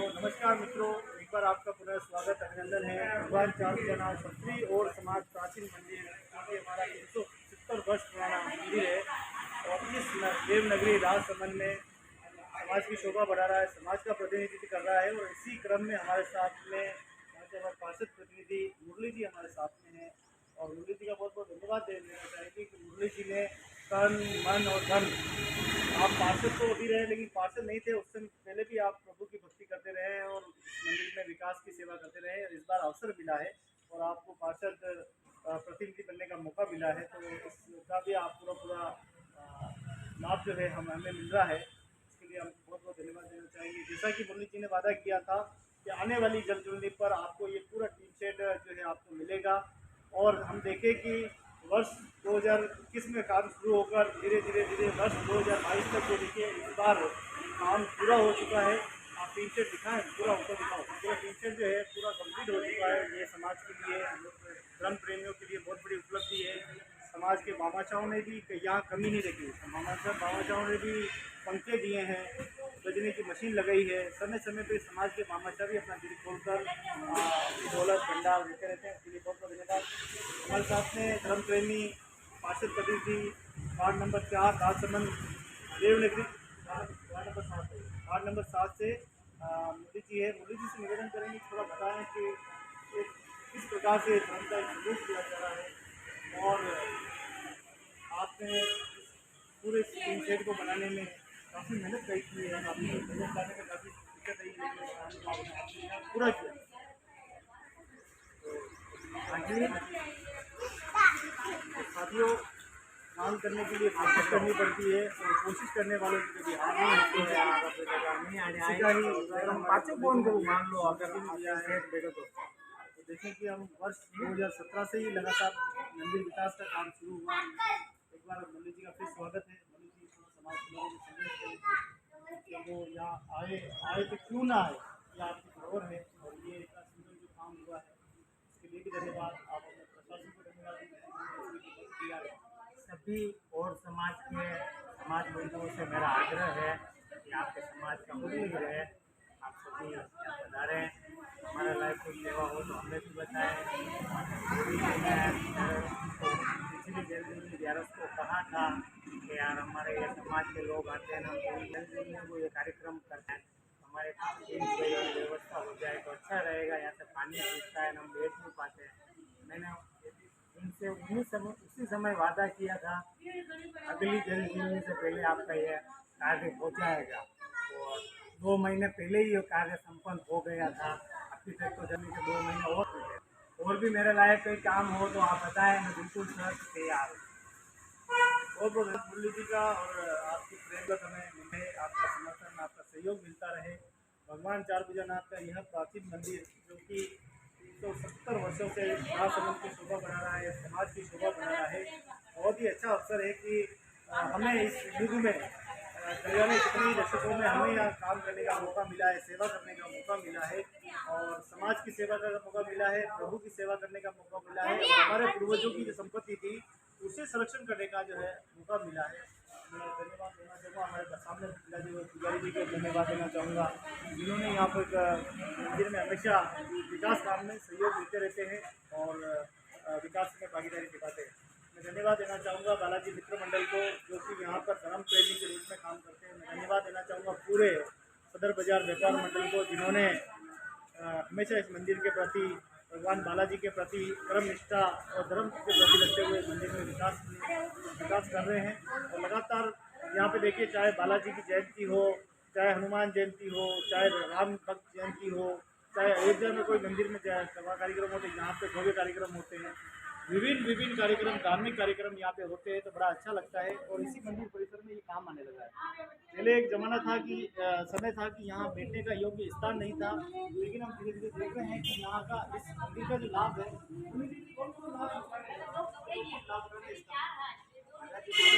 नमस्कार मित्रों, एक बार आपका पुनः स्वागत अभिनंदन है। भगवान चार जना सत्री और समाज प्राचीन मंदिर, क्योंकि हमारा 370 वर्ष पुराना मंदिर है और इस देवनगरी राजसमंद में समाज की शोभा बढ़ा रहा है, समाज का प्रतिनिधित्व कर रहा है। और इसी क्रम में हमारे साथ में यहाँ के हमारे पार्षद प्रतिनिधि मुरली जी हमारे साथ में हैं और मुरली जी का बहुत बहुत धन्यवाद देना चाहेंगे कि मुरली जी ने तन मन और धन, आप पार्षद तो अभी रहे लेकिन पार्षद नहीं थे, उससे पहले भी आप प्रभु की भक्ति करते रहे हैं और इस मंदिर में विकास की सेवा करते रहे और इस बार अवसर मिला है और आपको पार्षद प्रतिनिधि बनने का मौका मिला है, तो इसका भी आप पूरा लाभ जो है हमें मिल रहा है। इसके लिए हम बहुत बहुत धन्यवाद देना चाहेंगे। जैसा कि मुरली जी ने वादा किया था कि आने वाली जल जुलनी पर आपको ये पूरा टीन शेड जो है आपको मिलेगा और हम देखें कि वर्ष 2021 में काम शुरू होकर धीरे धीरे वर्ष 2022 तक जो देखिए इस बार काम पूरा हो चुका है। आप टीन शेड दिखाएँ, पूरा ऊपर दिखाओ, पूरा टीन शेड जो है पूरा कंप्लीट हो चुका है। ये समाज के लिए, धर्म प्रेमियों के लिए बहुत बड़ी उपलब्धि है। समाज के बामाचाओं ने भी यहाँ कमी नहीं रखी, बामाचाओं ने भी पंखे दिए हैं, बजने की मशीन लगाई है। समय समय पे समाज के बामाचा भी अपना दिल खोलकर दौलत भंडार देते रहते हैं। इसके लिए बहुत बहुत धन्यवाद। हमारे साथ में धर्म प्रेमी पार्षद प्रतिनिधि ward number 4 Rajsamand Devnagari, ward number 7 से मुरली जी है। मुरली जी से निवेदन करेंगे थोड़ा बताएं कि किस प्रकार से धर्म का उपयोग किया जा रहा है और आपने पूरे टीन शेड को बनाने में काफ़ी मेहनत करी की है। काफ़ी मेहनत करने में काफ़ी दिक्कत आई, लेकिन आपने पूरा किया। साथियों, काम करने के लिए कोशिश करनी पड़ती है और कोशिश करने वालों की कभी हार नहीं होती है। मान लो अगर दिया है तो देखें कि हम वर्ष 2017 से ही लगातार मंदिर विकास का काम शुरू हुआ। एक बार मुरली जी का फिर स्वागत है। मुरली जी समाज के लोगों को संदेश करें कि वो यहाँ आए तो क्यों ना आए, ये आपकी खबर है और ये इतना सुंदर जो काम हुआ है इसके लिए भी धन्यवाद। आप अपने प्रशासन को धन्यवाद दिया है। सभी और समाज बंधुओं से मेरा आग्रह है कि आपके समाज का मुद्दा रहे, आप सभी यहाँ पधारें, हमारा लाइफ कोई सेवा हो तो हमें भी बताएं। पिछली जल्दी ग्यारह को कहा था कि यार हमारे ये समाज के लोग आते हैं ना, पूरी जल्दी में वो ये कार्यक्रम करते हैं, हमारे व्यवस्था हो जाए तो अच्छा रहेगा। यहाँ से पानी सूखता है, हम बैठ नहीं पाते हैं। मैंने इनसे उसी समय वादा किया था अगली जल जीवनी से पहले आपका यह कार्य हो जाएगा और 2 महीने पहले ही ये कार्य संपन्न हो गया था। अभी तक तो जल्दी से 2 महीने और भी मेरे लायक कोई काम हो तो आप बताएं, मैं बिल्कुल सर तैयार हूँ। बहुत बहुत मुरली जी का और आपकी प्रेम हमें आपका समर्थन, आपका सहयोग मिलता रहे। भगवान चार भुजानाथ का यह प्राचीन मंदिर जो कि 370 वर्षों से राजसमंद की शोभा बना रहा है, समाज की शोभा बना रहा है। बहुत ही अच्छा अवसर है कि हमें इस युग में कल्याणी कितने दशकों में हमें यहाँ काम करने का मौका मिला है, सेवा करने का मौका मिला है और समाज की सेवा का मौका मिला है, प्रभु की सेवा करने का मौका मिला है और हमारे पूर्वजों की जो संपत्ति थी उसे संरक्षण करने का जो है मौका मिला है। मैं धन्यवाद देना चाहूँगा हमारे सामने पुजारी जी को धन्यवाद देना चाहूँगा, जिन्होंने यहाँ पर मंदिर में हमेशा विकास काम में सहयोग देते रहते हैं और विकास में भागीदारी दिखाते हैं। मैं धन्यवाद देना चाहूँगा बालाजी मित्र मंडल को, जो कि यहाँ पर धर्म प्रेमी के रूप में काम करते हैं। मैं धन्यवाद देना चाहूँगा पूरे सदर बाजार व्यापार मंडल को, जिन्होंने हमेशा इस मंदिर के प्रति, भगवान बालाजी के प्रति कर्म निष्ठा और धर्म के प्रति रखते हुए मंदिर में विकास कर रहे हैं। और लगातार यहाँ पे देखिए, चाहे बालाजी की जयंती हो, चाहे हनुमान जयंती हो, चाहे राम भक्त जयंती हो, चाहे अयोध्या में कोई मंदिर में सभा कार्यक्रम होते हैं, यहाँ पे भव्य कार्यक्रम होते हैं। विभिन्न कार्यक्रम, धार्मिक कार्यक्रम यहाँ पे होते हैं, तो बड़ा अच्छा लगता है। और इसी मंदिर परिसर में ये काम आने लगा है। पहले एक ज़माना था कि समय था कि यहाँ बैठने का योग्य स्थान नहीं था, लेकिन हम धीरे धीरे देख रहे हैं कि यहाँ का इस मंदिर का जो लाभ है,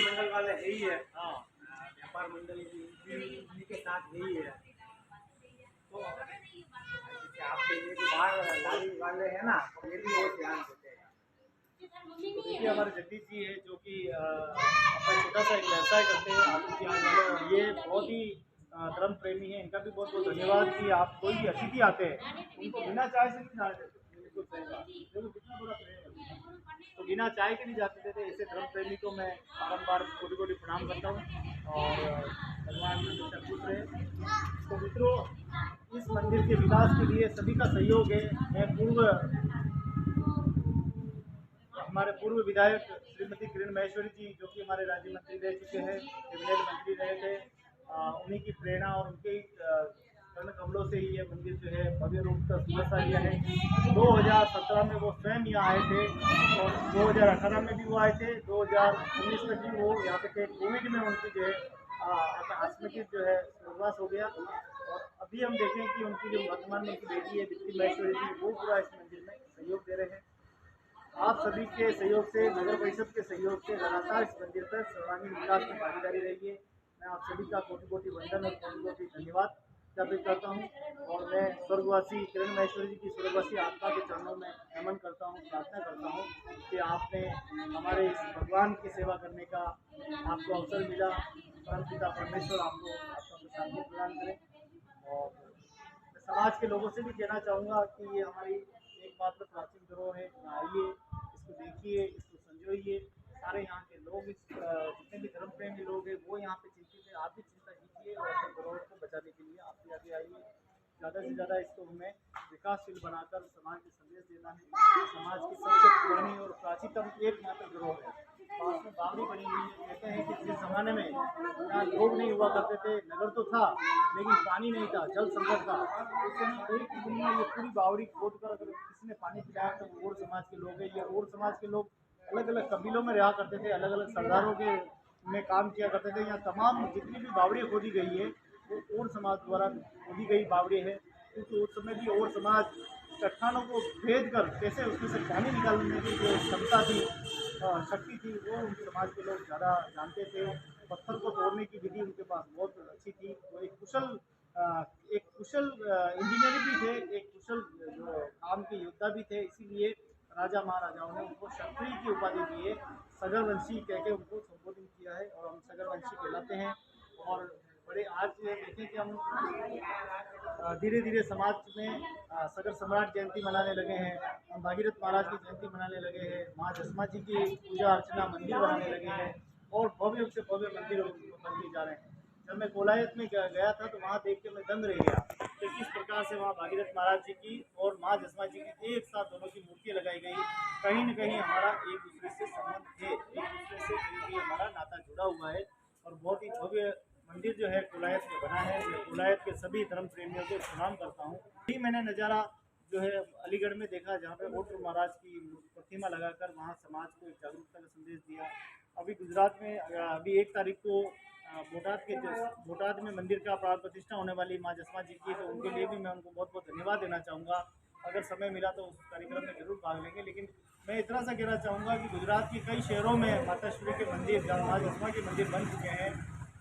मंडल वाले है ही है। हाँ, व्यापार मंडल इन्हीं के साथ यही है। तो आपके ये जो बाहर लारी वाले हैं ना, ये भी बहुत ध्यान देते हैं। तो देखिए हमारे जगदीश जी है, जो कि अपना छोटा सा एक व्यवसाय करते हैं आलू प्याज वाले, और ये बहुत ही धर्म प्रेमी है। इनका भी बहुत बहुत धन्यवाद कि आप कोई भी अतिथि आते हैं उनको बिना चाय से नहीं जाने देते। बिल्कुल सही बात, देखो कितना बड़ा प्रेम है। तो बिना चाय के नहीं जाते देते। ऐसे धर्म प्रेमी को मैं बारम्बार कोटि कोटि प्रणाम करता हूँ और भगवान हमेशा खुश रहे। तो मित्रों, इस मंदिर के विकास के लिए सभी का सहयोग है। मैं हमारे पूर्व विधायक श्रीमती किरण महेश्वरी जी, जो कि हमारे राज्य मंत्री रह चुके हैं, कैबिनेट मंत्री रहे थे, उन्हीं की प्रेरणा और उनके कर्ण कमलों से ही ये मंदिर जो है भव्य रूप तक सुबह लिया है। 2017 में वो स्वयं यहाँ आए थे और 2018 में भी वो आए थे, 2019 में भी वो यहाँ पे थे। कोविड में उनकी जो है आकस्मिक जो है स्वर्गवास हो गया। और अभी हम देखें कि उनकी जो वर्तमान में उनकी बेटी है दीप्ति महेश्वरी जी, वो पूरा इस मंदिर में सहयोग दे रहे हैं। आप सभी के सहयोग से, नगर परिषद के सहयोग से लगातार इस मंदिर पर सर्वांगीण विकास में भागीदारी रही है। मैं आप सभी का कोटि कोटि वंदन और कोटि कोटि धन्यवाद ज्ञापित करता हूँ। और मैं स्वर्गवासी किरण महेश्वरी जी की स्वर्गवासी आत्मा के चरणों में नमन करता हूँ, प्रार्थना करता हूँ कि आपने हमारे इस भगवान की सेवा करने का आपको अवसर मिला। परमपिता परमेश्वर आपको आत्मा को शांति प्रदान करें। और मैं समाज के लोगों से भी कहना चाहूँगा कि ये हमारी एकमात्र प्राचीन धरोहर है। आइए, इसको देखिए, इसको संजोइए। सारे यहाँ के लोग, इस जितने भी धर्म प्रेमी लोग हैं, वो यहाँ पे चिंतित है। आप भी चिंता कीजिए और अपने धरोहर को बचाने के लिए आप भी आगे आइए। ज़्यादा से ज़्यादा इसको हमें विकासशील बनाकर समाज में संदेश देना है। समाज की सबसे पुरानी और प्राचीनतम एकमात्र धरोहर है। पास में बावड़ी बनी हुई है। कहते हैं कि जिस ज़माने में यहाँ लोग नहीं हुआ करते थे, नगर तो था लेकिन पानी नहीं था, जल संकट था, उस समय एक ही दिन में ये पूरी बावड़ी खोद कर अगर किसी ने पानी पिलाया तो और समाज के लोग हैं। ये और समाज के लोग अलग अलग कबीलों में रहा करते थे, अलग अलग सरदारों के में काम किया करते थे। यहाँ तमाम जितनी भी बावड़ी खोदी गई है वो और समाज द्वारा खोदी गई बावड़ी है, क्योंकि उस समय भी और समाज चट्टानों को भेद कर कैसे उसमें से पानी निकालने की जो क्षमता थी, शक्ति थी, वो उन समाज के लोग ज़्यादा जानते थे। पत्थर को तोड़ने की विधि उनके पास बहुत अच्छी थी। वो एक कुशल इंजीनियर भी थे, एक कुशल जो काम के योद्धा भी थे। इसीलिए राजा महाराजाओं ने उनको क्षत्रिय की उपाधि दी है। सगरवंशी कह के उनको संबोधित किया है और हम सगरवंशी कहलाते हैं। और बड़े आज देखें कि हम धीरे धीरे समाज में सगर सम्राट जयंती मनाने लगे हैं, हम भागीरथ महाराज की जयंती मनाने लगे हैं, माँ जसमा जी की पूजा अर्चना मंदिर बनाने लगे हैं और भव्य से भव्य मंदिर बनते जा रहे हैं। जब मैं कोलायत में गया था तो वहाँ देख के मैं दंग रह गया कि किस प्रकार से वहाँ भागीरथ महाराज जी की और माँ जसमा जी की एक साथ दोनों की मूर्तियाँ लगाई गई। कहीं न कहीं हमारा एक दूसरे से संबंध है, एक दूसरे से कहीं भी हमारा नाता जुड़ा हुआ है। और बहुत ही भव्य मंदिर जो है कोलायत में बना है। मैं कोलायत के सभी धर्म प्रेमियों को प्रणाम करता हूँ। यही मैंने नज़ारा जो है अलीगढ़ में देखा, जहाँ पे ओटरू महाराज की प्रतिमा लगाकर वहाँ समाज को एक जागरूकता का संदेश दिया। अभी गुजरात में अभी 1 तारीख को बोटाद में मंदिर का प्राण प्रतिष्ठा होने वाली माँ जसमा जी की, तो उनके लिए भी मैं उनको बहुत बहुत धन्यवाद देना चाहूँगा। अगर समय मिला तो उस कार्यक्रम में जरूर भाग लेंगे। लेकिन मैं इतना सा कहना चाहूँगा कि गुजरात के कई शहरों में माताश्री के मंदिर, जहाँ माँ जसमा के मंदिर बन चुके हैं।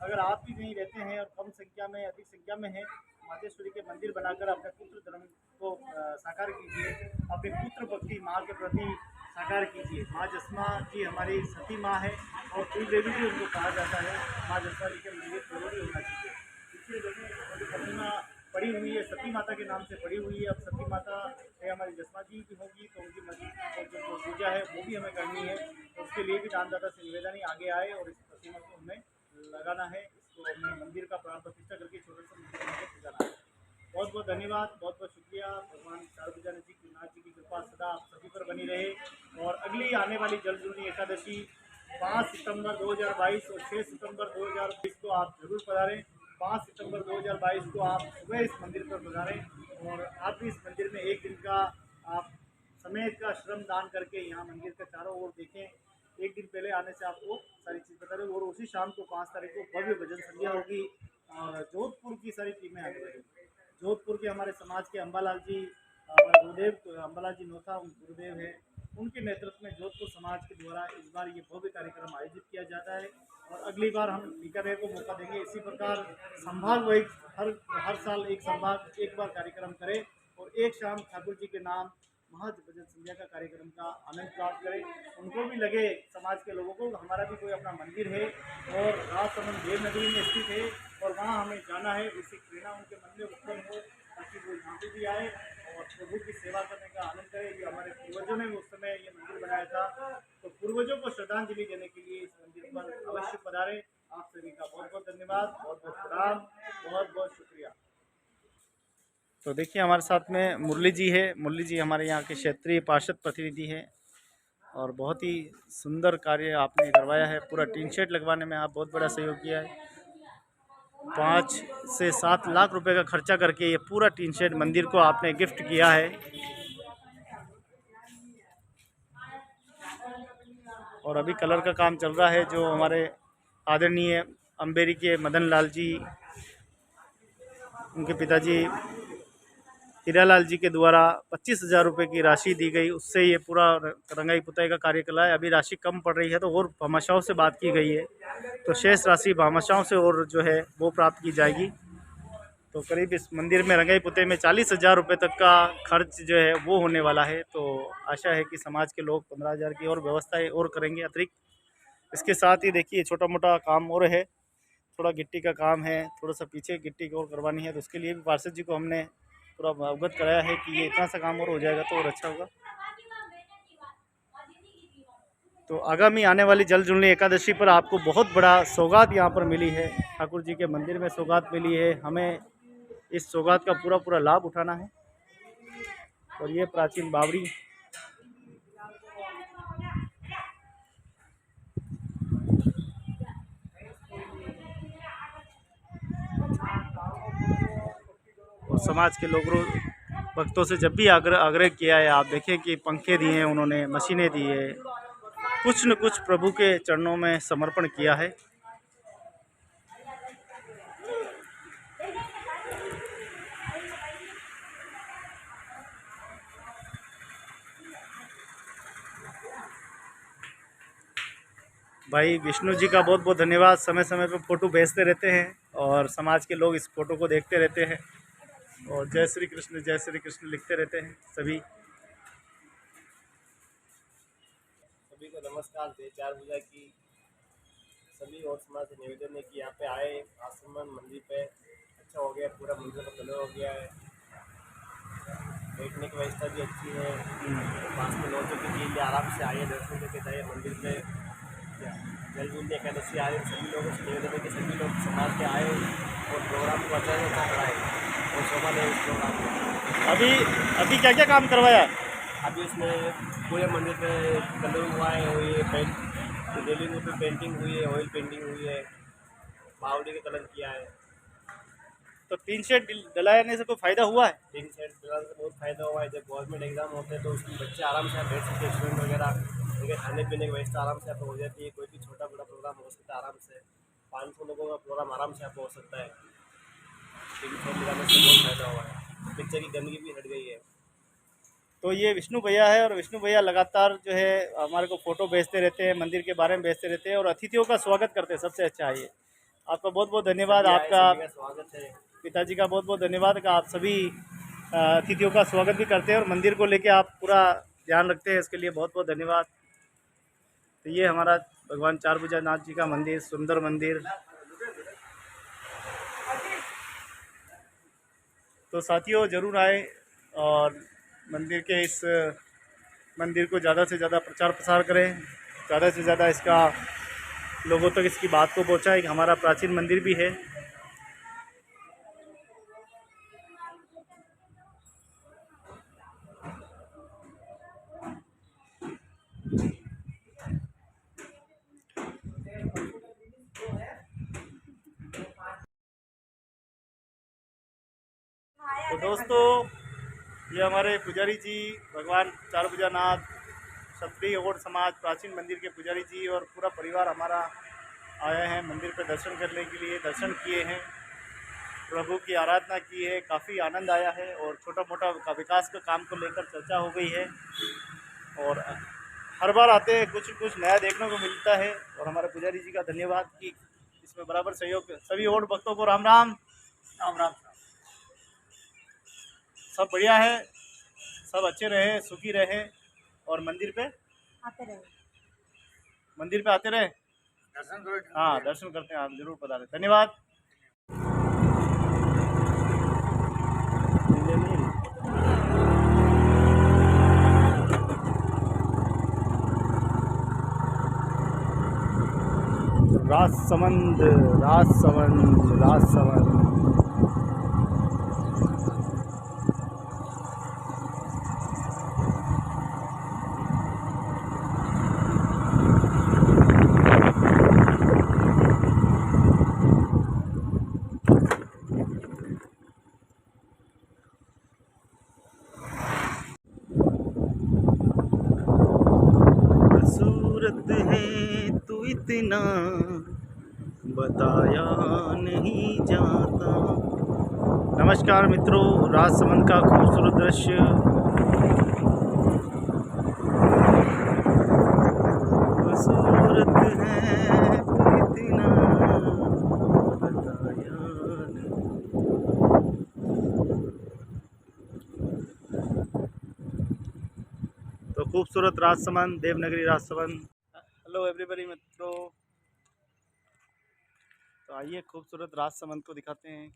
अगर आप भी कहीं रहते हैं और कम संख्या में, अधिक संख्या में हैं, मातेश्वरी के मंदिर बनाकर अपने पुत्र धर्म को साकार कीजिए। अपने पुत्र भक्ति माँ के प्रति साकार कीजिए। माँ जसमा जी हमारी सती माँ है और कुल देवी भी उनको कहा जाता है। माँ जसमा जी के मंदिर जरूरी होना चाहिए। इसलिए देखिए प्रतिमा पड़ी हुई है, सती माता के नाम से पड़ी हुई है। अब सती माता है हमारी जसमा जी की होगी तो उनकी जो पूजा है वो भी हमें करनी है। तो उसके लिए भी दानदाता से निवेदन ही आगे आए और इस प्रतिमा को हमें लगाना है। इसको हमें मंदिर का प्राण प्रतिष्ठा करके छोटे से मंदिर में सजाना है। बहुत बहुत धन्यवाद, बहुत बहुत शुक्रिया। भगवान सार्वजनिक जी की नाथ जी की कृपा सदा आप सभी पर बनी रहे। और अगली आने वाली जलजूनी एकादशी 5 सितंबर 2022 और 6 सितंबर 2022 को आप जरूर पधारें। 5 सितंबर 2022 को आप सुबह इस मंदिर पर पधारें और आप भी इस मंदिर में एक दिन का आप समय का श्रम दान करके यहाँ मंदिर के चारों ओर देखें। एक दिन पहले आने से आपको सारी चीज़ बता रहे और उसी शाम को 5 तारीख को भव्य भजन संध्या होगी। और जोधपुर की सारी टीमें आने वाली। जोधपुर के हमारे समाज के अम्बालाल जी, हमारे गुरुदेव अम्बालाल जी नोथा गुरुदेव है, उनके नेतृत्व में जोधपुर समाज के द्वारा इस बार ये भव्य कार्यक्रम आयोजित किया जाता है। और अगली बार हम बीकानेर को मौका देंगे। इसी प्रकार संभाग वाइज हर साल एक संभाग एक बार कार्यक्रम करे और एक शाम ठाकुर जी के नाम महज भजन संध्या का कार्यक्रम का आनंद प्राप्त करें। उनको भी लगे, समाज के लोगों को, हमारा भी कोई अपना मंदिर है और राजसमंद देव नगरी में स्थित है और वहाँ हमें जाना है। इसकी प्रेरणा उनके मन में उत्पन्न हो ताकि वो यहाँ पे भी आए और प्रभु की सेवा करने का आनंद करें। ये हमारे पूर्वजों ने उस समय ये मंदिर बनाया था, तो पूर्वजों को श्रद्धांजलि देने के लिए इस मंदिर पर अवश्य पधारें। आप सभी का बहुत बहुत धन्यवाद, बहुत बहुत प्रणाम, बहुत बहुत शुक्रिया। तो देखिए हमारे साथ में मुरली जी है। मुरली जी हमारे यहाँ के क्षेत्रीय पार्षद प्रतिनिधि हैं और बहुत ही सुंदर कार्य आपने करवाया है। पूरा टीन शेड लगवाने में आप बहुत बड़ा सहयोग किया है। 5 से 7 लाख रुपए का खर्चा करके ये पूरा टीन शेड मंदिर को आपने गिफ्ट किया है। और अभी कलर का काम चल रहा है जो हमारे आदरणीय अम्बेरी के मदन लाल जी, उनके पिताजी हीरालाल जी के द्वारा 25,000 रुपये की राशि दी गई, उससे ये पूरा रंगाई पुताई का कार्य चला है। अभी राशि कम पड़ रही है तो और भामाशाहों से बात की गई है, तो शेष राशि भामाशाहों से और जो है वो प्राप्त की जाएगी। तो करीब इस मंदिर में रंगाई पुताई में 40,000 रुपये तक का खर्च जो है वो होने वाला है। तो आशा है कि समाज के लोग 15,000 की और व्यवस्थाएँ और करेंगे अतिरिक्त। इसके साथ ही देखिए छोटा मोटा काम और है, थोड़ा गिट्टी का काम है, थोड़ा सा पीछे गिट्टी और करवानी है, तो उसके लिए भी पार्षद जी को हमने पूरा अवगत कराया है कि ये इतना सा काम और हो जाएगा तो और अच्छा होगा। तो आगामी आने वाली जल जुलनी एकादशी पर आपको बहुत बड़ा सौगात यहाँ पर मिली है, ठाकुर जी के मंदिर में सौगात मिली है। हमें इस सौगात का पूरा पूरा लाभ उठाना है। और ये प्राचीन बावड़ी और समाज के लोगों भक्तों से जब भी आग्रह किया है, आप देखें कि पंखे दिए हैं उन्होंने, मशीनें दी है, कुछ न कुछ प्रभु के चरणों में समर्पण किया है। भाई विष्णु जी का बहुत बहुत धन्यवाद, समय समय पर फ़ोटो भेजते रहते हैं और समाज के लोग इस फ़ोटो को देखते रहते हैं और जय श्री कृष्ण लिखते रहते हैं। सभी को नमस्कार। जय चार भुजा की सभी और समाज से निवेदन है कि यहाँ पे आए। आसमान मंदिर पे अच्छा हो गया, पूरा मंदिर का कलर हो गया है, बैठने की व्यवस्था भी अच्छी है। पास में लोगों के लिए आराम से आइए, दर्शन करके जाइए मंदिर पे। जल जून एकादशी आ रही है, सभी लोगों से निवेदन है कि सभी लोग समाज के आए और प्रोग्राम को अच्छा से अच्छा कराए और शोभा ले इस प्रोग्राम को। अभी क्या क्या काम करवाया? अभी इसमें पूरे मंदिर पे कलरिंग हुआ है और ये रेलिंग पे पेंटिंग हुई है, ऑयल पेंटिंग हुई है, बावड़ी का कलर किया है। तो टीन शेड डलाने से कोई फ़ायदा हुआ है? टीन शेड डलाने से बहुत फ़ायदा हुआ है। जब गवर्नमेंट एग्जाम होते हैं तो उसमें बच्चे आराम से बैठ सकते हैं, स्टूडेंट वगैरह, उनके खाने पीने की व्यवस्था आराम से आपको हो जाती है। कोई भी छोटा बड़ा प्रोग्राम हो सकता है आराम से, 500 लोगों का प्रोग्राम आराम से आपको हो सकता है। टीन शेड लगाने से बहुत फ़ायदा हुआ है, पिक्चर की गंदगी भी हट गई है। तो ये विष्णु भैया है और विष्णु भैया लगातार जो है हमारे को फ़ोटो भेजते रहते हैं, मंदिर के बारे में भेजते रहते हैं और अतिथियों का स्वागत करते हैं। सबसे अच्छा है ये। आपका बहुत बहुत धन्यवाद। आपका स्वागत है। पिताजी का बहुत बहुत धन्यवाद कि आप सभी अतिथियों का स्वागत भी करते हैं और मंदिर को लेके आप पूरा ध्यान रखते हैं, इसके लिए बहुत बहुत धन्यवाद। तो ये हमारा भगवान चारभुजानाथ जी का मंदिर, सुंदर मंदिर। तो साथियों ज़रूर आए और मंदिर के इस मंदिर को ज़्यादा से ज़्यादा प्रचार प्रसार करें, ज़्यादा से ज़्यादा इसका लोगों तक इसकी बात को पहुँचाएं कि हमारा प्राचीन मंदिर भी है। तो दोस्तों, ये हमारे पुजारी जी, भगवान चारभुजानाथ क्षत्रिय और समाज प्राचीन मंदिर के पुजारी जी और पूरा परिवार हमारा आए हैं मंदिर पर दर्शन करने के लिए। दर्शन किए हैं, प्रभु की आराधना की है, काफ़ी आनंद आया है और छोटा मोटा का विकास का काम को लेकर चर्चा हो गई है। और हर बार आते हैं कुछ कुछ नया देखने को मिलता है और हमारे पुजारी जी का धन्यवाद कि इसमें बराबर सहयोग। सभी और भक्तों को राम राम। राम राम। सब बढ़िया है, सब अच्छे रहे, सुखी रहे और मंदिर पे आते रहे। आते रहे। दर्शन करो। हाँ, दर्शन करते हैं, आप जरूर पधारें। धन्यवाद। राजसमंद, राजसमंद, राजसमंद। सूरत है तू इतना बताया नहीं जाता। नमस्कार मित्रों, राजसमंद का खूबसूरत दृश्य। सूरत है तू इतना बताया नहीं। तो खूबसूरत राजसमंद, देवनगरी राजसमंद। हेलो एवरीबॉडी मित्रों, तो आइए खूबसूरत राजसमंद को दिखाते हैं।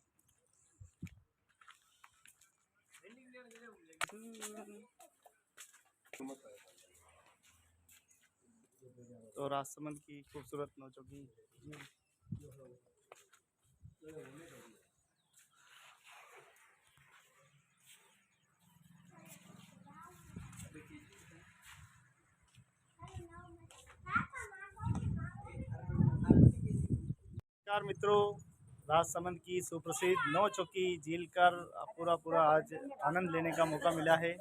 तो राजसमंद की खूबसूरत नौचौकी। नमस्कार मित्रों, राजसमंद की सुप्रसिद्ध नौचौकी झील कर पूरा आज आनंद लेने का मौका मिला है।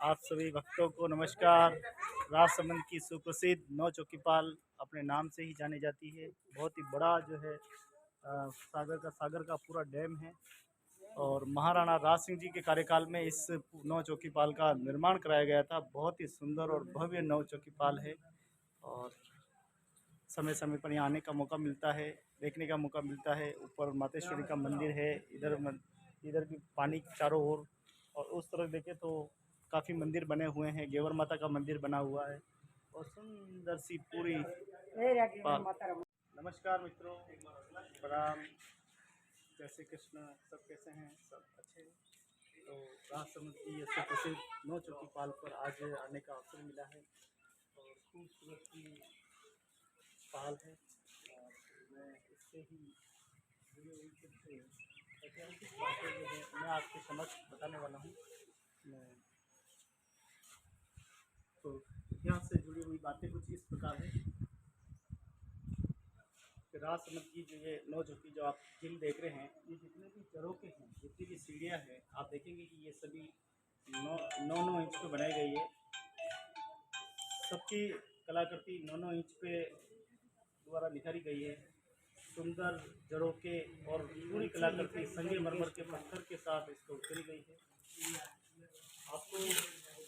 आप सभी भक्तों को नमस्कार। राजसमंद की सुप्रसिद्ध नौचौकीपाल अपने नाम से ही जानी जाती है। बहुत ही बड़ा जो है सागर का पूरा डैम है और महाराणा राज सिंह जी के कार्यकाल में इस नौचौकीपाल का निर्माण कराया गया था। बहुत ही सुंदर और भव्य नौचौकीपाल है और समय समय पर यहाँ आने का मौका मिलता है, देखने का मौका मिलता है। ऊपर मातेश्वरी का मंदिर है, इधर भी पानी चारों ओर, और उस तरफ देखें तो काफ़ी मंदिर बने हुए हैं। गेवर माता का मंदिर बना हुआ है और सुंदर सी पूरी नमस्कार मित्रों, प्रणाम। जय श्री कृष्ण। सब कैसे हैं? सब अच्छे। तो राजसमंद की ये सुप्रसिद्ध नौचौकीपाल पर आज आने का अवसर मिला है और खूबसूरत की पाल है और मैं इससे ही जुड़ी हुई कुछ ऐतिहासिक बातें जो है मैं आपके समक्ष बताने वाला हूँ। मैं तो इतिहास से जुड़ी हुई बातें कुछ इस प्रकार है कि राजसमंद की जो ये नौचौकी जो आप झील देख रहे हैं, ये जितने भी झरोखे हैं, जितनी भी सीढ़ियाँ हैं, आप देखेंगे कि ये सभी 9 इंच पे बनाई गई है। सबकी कलाकृति 9 इंच पे द्वारा निखारी गई है। सुंदर झरोखे और पूरी कलाकृति संगमरमर के पत्थर के साथ इसको उकेरी गई है। आपको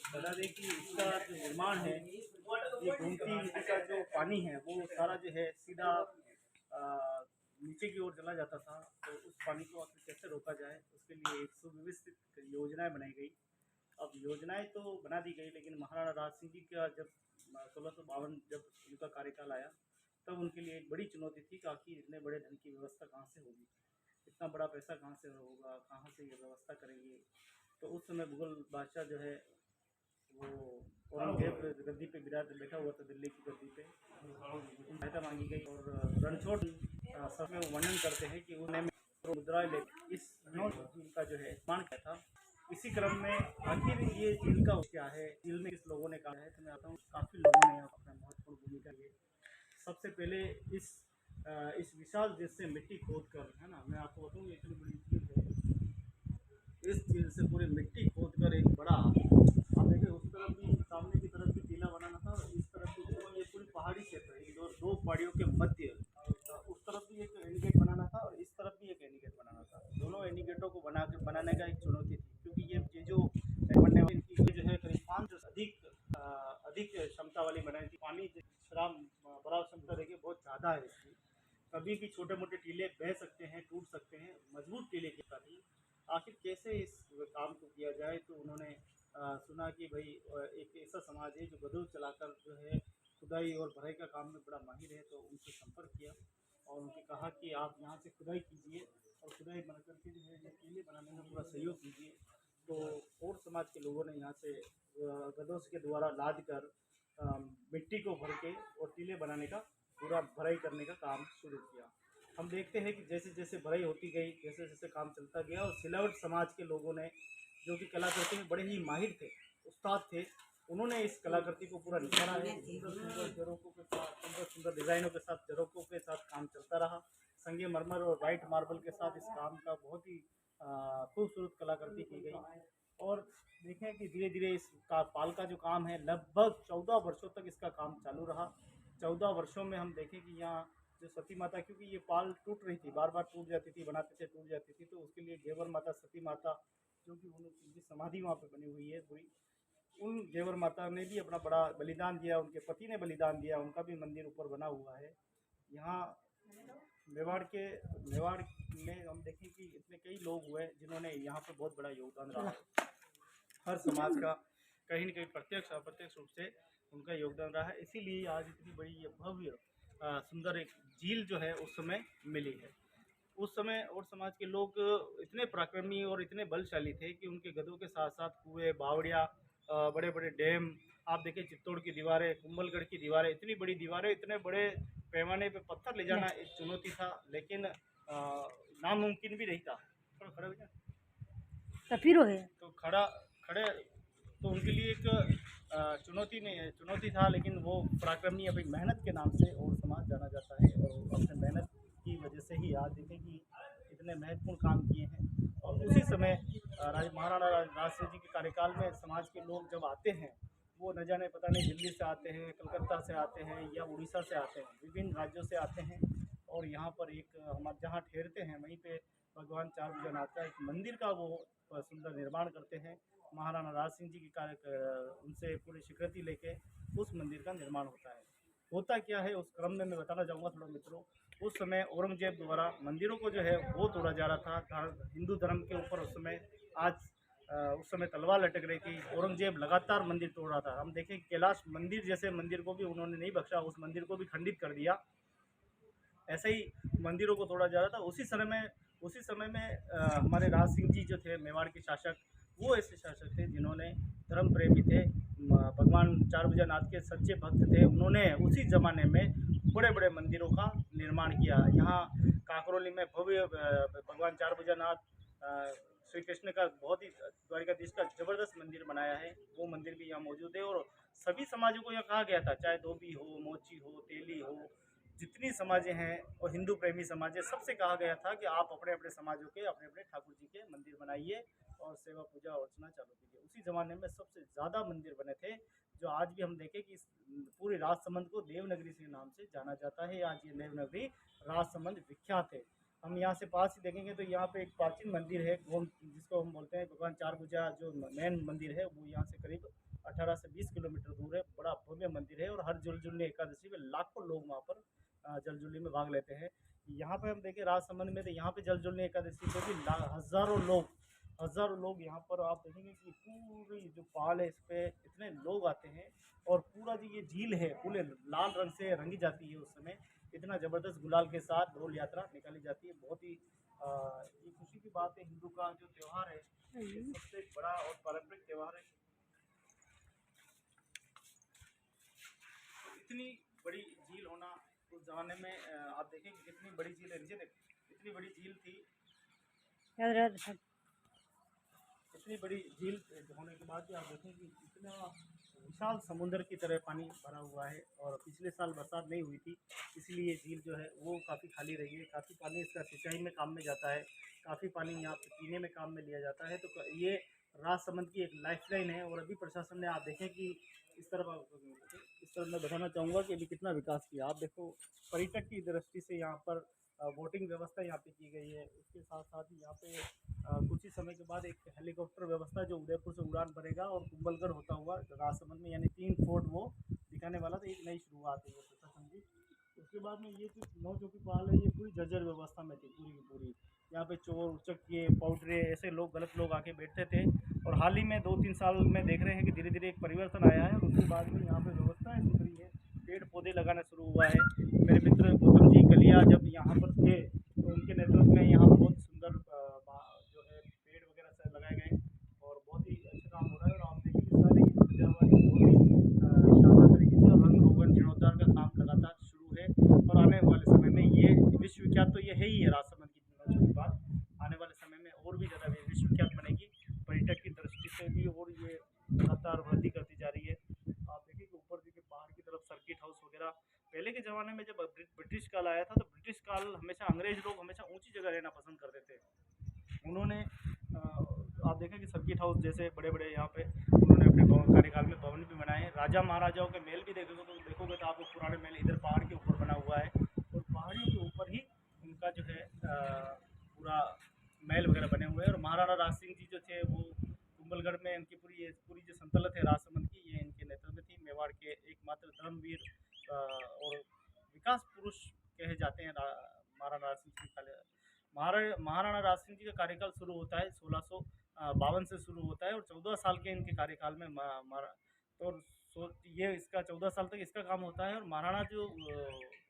बता दें कि इसका जो निर्माण है, ये गोमती नदी का जो पानी है वो सारा जो है सीधा नीचे की ओर चला जाता था। तो उस पानी को आखिर कैसे रोका जाए, उसके लिए एक सुव्यवस्थित योजनाएं बनाई गई। अब योजनाएं तो बना दी गई, लेकिन महाराणा राज सिंह जी का जब 1652 जब उनका कार्यकाल आया, तब उनके लिए एक बड़ी चुनौती थी कि आखिर इतने बड़े धन की व्यवस्था कहाँ से होगी, इतना बड़ा पैसा कहाँ से होगा, कहाँ से ये व्यवस्था करेंगे। तो उस समय मुगल बादशाह जो है वो औरंगजेब गद्दी पे बैठा हुआ था, दिल्ली की गद्दी पे। सहायता मांगी गई और रणछोड़ सब में वर्णन करते हैं कि उन्हें मुद्रा ले इस झील का जो है निर्माण किया था। इसी क्रम में आखिर ये झील का क्या है, झील में किस लोगों ने कहा है, तो मैं आता हूँ काफ़ी लोगों ने यहाँ अपना महत्वपूर्ण भूमिका ली। सबसे पहले इस विशाल देश से मिट्टी खोद कर, है ना, मैं आपको बताऊँ इतनी बड़ी झील है, इस झील से पूरी मिट्टी खोद कर एक बड़ा, आप देखिए उस तरफ भी सामने की तरफ भी टीला बनाना था और इस तरफ भी, तो ये पूरी पहाड़ी क्षेत्र है, दो पहाड़ियों के मध्य उस तरफ भी एक एंडीगेट बनाना था और इस तरफ भी एक एंडीगेट बनाना था। दोनों एंडीगेटों को बनाने का एक चुनौती थी, क्योंकि ये जो बनने वाली इनकी जो है करीब 5 से अधिक क्षमता वाली बनाई थी। पानी शराब बराबर क्षमता देखिए बहुत ज़्यादा है इसकी, कभी भी छोटे मोटे टीले बह सकते हैं, टूट सकते हैं, मजबूत टीले के साथ ही। आखिर कैसे इस काम को किया जाए, तो उन्होंने सुना कि भाई एक ऐसा समाज है जो गधों चलाकर जो है खुदाई और भराई का काम में बड़ा माहिर है, तो उनसे संपर्क किया और उनसे कहा कि आप यहाँ से खुदाई कीजिए और खुदाई बना करके जो है ये टीले बनाने में पूरा सहयोग कीजिए। तो और समाज के लोगों ने यहाँ से गधों के द्वारा लाद कर मिट्टी को भर के और टीले बनाने का पूरा भराई करने का काम शुरू किया। हम देखते हैं कि जैसे जैसे भराई होती गई, जैसे जैसे काम चलता गया, और सिलावट समाज के लोगों ने, जो कि कलाकृति में बड़े ही माहिर थे, उस्ताद थे, उन्होंने इस कलाकृति को पूरा निखारा है। सुंदर सुंदर जरोकों के साथ, सुंदर सुंदर डिज़ाइनों के साथ, जरोकों के साथ काम चलता रहा। संगमरमर और वाइट मार्बल के साथ इस काम का बहुत ही खूबसूरत कलाकृति की गई। और देखें कि धीरे धीरे इस पाल का जो काम है, लगभग 14 वर्षों तक इसका काम चालू रहा। 14 वर्षों में हम देखें कि यहाँ जो सती माता, क्योंकि ये पाल टूट रही थी, बार बार टूट जाती थी, बनाते थे टूट जाती थी, तो उसके लिए घेवर माता, सती माता, जो कि उनकी समाधि वहाँ पे बनी हुई है पूरी, उन घेवर माता ने भी अपना बड़ा बलिदान दिया, उनके पति ने बलिदान दिया, उनका भी मंदिर ऊपर बना हुआ है। यहाँ मेवाड़ में हम देखें कि इतने कई लोग हुए जिन्होंने यहाँ पे बहुत बड़ा योगदान रहा है। हर समाज का कहीं न कहीं प्रत्यक्ष अप्रत्यक्ष रूप से उनका योगदान रहा है, इसीलिए आज इतनी बड़ी ये भव्य सुंदर एक झील जो है उस समय मिली है। उस समय और समाज के लोग इतने पराक्रमी और इतने बलशाली थे कि उनके गधों के साथ साथ कुएं, बावड़ियाँ, बड़े बड़े डैम, आप देखिए चित्तौड़ की दीवारें, कुंभलगढ़ की दीवारें, इतनी बड़ी दीवारें, इतने बड़े पैमाने पे पत्थर ले जाना एक चुनौती था, लेकिन नामुमकिन भी नहीं था। थोड़ा खड़ा हो जाए तो फिर हो गया। तो खड़े तो उनके लिए एक चुनौती था, लेकिन वो पराक्रमी अपनी मेहनत के नाम से और समाज जाना जाता है, और अपने मेहनत की वजह से ही आज देखें कि इतने महत्वपूर्ण काम किए हैं। और उसी समय महाराणा राज सिंह जी के कार्यकाल में समाज के लोग जब आते हैं, वो न जाने पता नहीं दिल्ली से आते हैं, कलकत्ता से आते हैं या उड़ीसा से आते हैं, विभिन्न राज्यों से आते हैं, और यहाँ पर एक हमारे जहाँ ठहरते हैं वहीं पे भगवान चार भुजानाथ का एक मंदिर का वो सुंदर निर्माण करते हैं। महाराणा राज सिंह जी की उनसे पूरी स्वीकृति लेके उस मंदिर का निर्माण होता है। होता क्या है उस क्रम में मैं बताना चाहूँगा थोड़ा मित्रों। उस समय औरंगजेब द्वारा मंदिरों को जो है वो तोड़ा जा रहा था, हिंदू धर्म के ऊपर उस समय तलवार लटक रही थी। औरंगजेब लगातार मंदिर तोड़ रहा था। हम देखें कैलाश मंदिर जैसे मंदिर को भी उन्होंने नहीं बख्शा, उस मंदिर को भी खंडित कर दिया। ऐसे ही मंदिरों को तोड़ा जा रहा था। उसी समय में हमारे राज सिंह जी जो थे मेवाड़ के शासक, वो ऐसे शासक थे जिन्होंने धर्म प्रेमी थे, भगवान चार भुजानाथ के सच्चे भक्त थे। उन्होंने उसी ज़माने में बड़े बड़े मंदिरों का निर्माण किया। यहाँ काकरोली में भव्य भगवान चार भुजानाथ श्री कृष्ण का बहुत ही द्वारिकाधीश का जबरदस्त मंदिर बनाया है। वो मंदिर भी यहाँ मौजूद है, और सभी समाजों को यहाँ कहा गया था, चाहे धोबी हो, मोची हो, तेली हो, जितनी समाजें हैं और हिंदू प्रेमी समाज है, सबसे कहा गया था कि आप अपने अपने समाजों के अपने अपने ठाकुर जी के मंदिर बनाइए और सेवा पूजा अर्चना चालू कीजिए। उसी ज़माने में सबसे ज़्यादा मंदिर बने थे, जो आज भी हम देखें कि पूरे राजसमंद को देवनगरी से नाम से जाना जाता है। आज ये देवनगरी राजसमंद विख्यात है। हम यहाँ से पास ही देखेंगे तो यहाँ पे एक प्राचीन मंदिर है, जिसको हम बोलते हैं भगवान चार भुजा, जो मेन मंदिर है वो यहाँ से करीब 18 से 20 किलोमीटर दूर है। बड़ा भव्य मंदिर है, और हर जलजुलनी एकादशी में लाखों लोग वहाँ पर जलजुलनी में भाग लेते हैं। यहाँ पे हम देखें राजसमंद में, तो यहाँ पे जलजुलनी एकादशी पे भी हज़ारों लोग हज़ारों लोग यहाँ पर आप देखेंगे कि पूरी जो पहाड़ है इस पे इतने लोग आते हैं और पूरा जो ये झील है पूरे लाल रंग से रंगी जाती है। उस समय इतना ज़बरदस्त गुलाल के साथ ढोल यात्रा निकाली जाती है। बहुत ही ये खुशी की बात है, हिंदू का जो त्यौहार है ये सबसे बड़ा और पारंपरिक त्यौहार है। तो इतनी बड़ी झील होना उस ज़माने में आप देखें कि कितनी बड़ी झील है। नीचे देखें इतनी बड़ी झील थी, इतनी बड़ी झील होने के बाद भी आप देखें कि इतना विशाल समुद्र की तरह पानी भरा हुआ है। और पिछले साल बरसात नहीं हुई थी, इसलिए झील जो है वो काफ़ी खाली रही है। काफ़ी पानी इसका सिंचाई में काम में जाता है, काफ़ी पानी यहाँ पे पीने में काम में लिया जाता है। तो ये राजसमंद की एक लाइफलाइन है। और अभी प्रशासन ने आप देखें कि इस तरफ मैं बताना चाहूँगा कि अभी कितना विकास किया। आप देखो पर्यटक की दृष्टि से यहाँ पर बोटिंग व्यवस्था यहाँ पे की गई है। उसके साथ साथ ही यहाँ पे कुछ ही समय के बाद एक हेलीकॉप्टर व्यवस्था जो उदयपुर से उड़ान भरेगा और कुंभलगढ़ होता हुआ राजसमंद में, यानी 3 फोर्ट वो दिखाने वाला। तो एक नई शुरुआत है ये प्रशासन की। उसके बाद में ये जो नौ चौकी पहाड़ है ये पूरी जर्जर व्यवस्था में थी पूरी की पूरी। यहाँ पे चोर उचक्के पाउडरे ऐसे लोग गलत लोग आके बैठते थे। और हाल ही में 2-3 साल में देख रहे हैं कि धीरे धीरे एक परिवर्तन आया है। और उसके बाद में यहाँ पे व्यवस्थाएं सुधरी है, पेड़ पौधे लगाना शुरू हुआ है। मेरे मित्र गौतम जी कलिया जब यहाँ पर थे तो उनके नेतृत्व में यहाँ पर बहुत सुंदर जो है पेड़ वगैरह से लगाए गए और बहुत ही अच्छा काम हो रहा है। और आप देखिए सारी सजावट बहुत ही शानदार तरीके से और रंग रोगन जीर्णोद्धार का काम लगातार शुरू है। और आने वाले समय में ये विश्वविख्यात तो ये है ही है राजसमंद की चीज़ों की बात, आने वाले समय में और भी ज़्यादा विश्वविख्यात बनेगी पर्यटक की दृष्टि से भी। और ये लगातार वृद्धि करती जा रही है। आप देखिए कि ऊपर देखिए पहाड़ की तरफ सर्किट हाउस वगैरह। पहले के ज़माने में जब ब्रिटिश काल आया था तो ब्रिटिश काल हमेशा अंग्रेज लोग हमेशा ऊंची जगह रहना पसंद करते थे। उन्होंने आप देखें कि सर्किट हाउस जैसे बड़े बड़े यहाँ पे उन्होंने अपने कार्यकाल में भवन भी बनाए हैं। राजा महाराजाओं के महल भी देखोगे तो आपको पुराने महल इधर पहाड़ के ऊपर बना हुआ है। और पहाड़ियों के ऊपर ही उनका जो है पूरा महल वगैरह बने हुए हैं। और महाराणा राज सिंह जी जो थे वो कुंभलगढ़ में उनकी पूरी जो संतलत है राजसमंद की ये इनके नेतृत्व में थी। मेवाड़ के एकमात्र धर्मवीर और विकास पुरुष कहे जाते हैं महाराणा राज सिंह जी। महाराणा राज सिंह जी का कार्यकाल शुरू होता है 1652 से शुरू होता है। और 14 साल के इनके कार्यकाल में तो ये इसका 14 साल तक इसका काम होता है। और महाराणा जो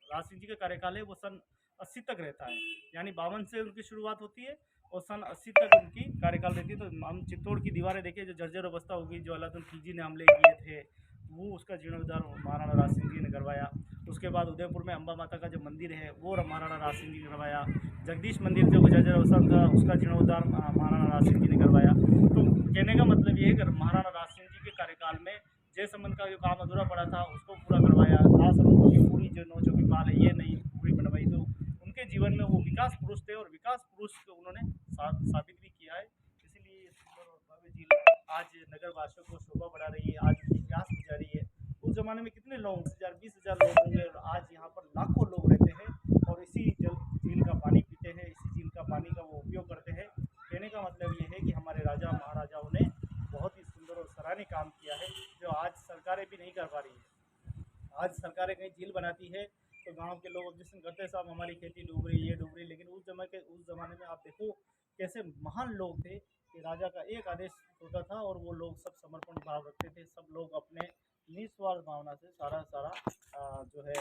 राज सिंह जी का कार्यकाल है वो सन 80 तक रहता है, यानी 52 से उनकी शुरुआत होती है और सन 80 तक उनकी कार्यकाल रहती है। तो हम चित्तौड़ की दीवारें देखिए जो जर्जर अवस्था होगी, जो अलाउद्दीन खिलजी ने हमले किए थे वो उसका जीर्णोद्धार महाराणा राज सिंह जी ने करवाया। उसके बाद उदयपुर में अम्बा माता का जो मंदिर है वो महाराणा राज सिंह जी ने करवाया। जगदीश मंदिर जो जर्जर अवस्था था उसका जीर्णोद्धार महाराणा राज सिंह जी ने करवाया। तो कहने का मतलब ये है कि महाराणा राज सिंह जी के कार्यकाल में जयसमंद का जो काम अधूरा पड़ा था उसको पूरा करवाया। राजसमंद की पूरी जो नौ चौकी पाल है ये नहीं पूरी बनवाई। तो उनके जीवन में वो विकास पुरुष थे और विकास पुरुष को उन्होंने साबित भी किया है। इसीलिए ये सुंदर और भव्य झील आज नगरवासियों को शोभा बढ़ा रही है, आज उनकी प्यास बुझा रही है। उस जमाने में कितने लोग 10,000-20,000 लोग होंगे और आज यहाँ पर लाखों लोग रहते हैं और इसी झील का पानी पीते हैं, इसी झील का पानी का वो उपयोग करते हैं। कहने का मतलब ये है कि हमारे राजा महाराजाओं ने बहुत ही सुंदर और सराहनीय काम किया है जो आज सरकारें भी नहीं कर पा रही है। आज सरकारें कहीं झील बनाती है तो गांव के लोग ऑब्जेक्शन करते हैं, साहब हमारी खेती डूब रही है डूब रही। लेकिन उस ज़माने में आप देखो कैसे महान लोग थे कि राजा का एक आदेश होता था और वो लोग सब समर्पण भाव रखते थे। सब लोग अपने निस्वार्थ भावना से सारा जो है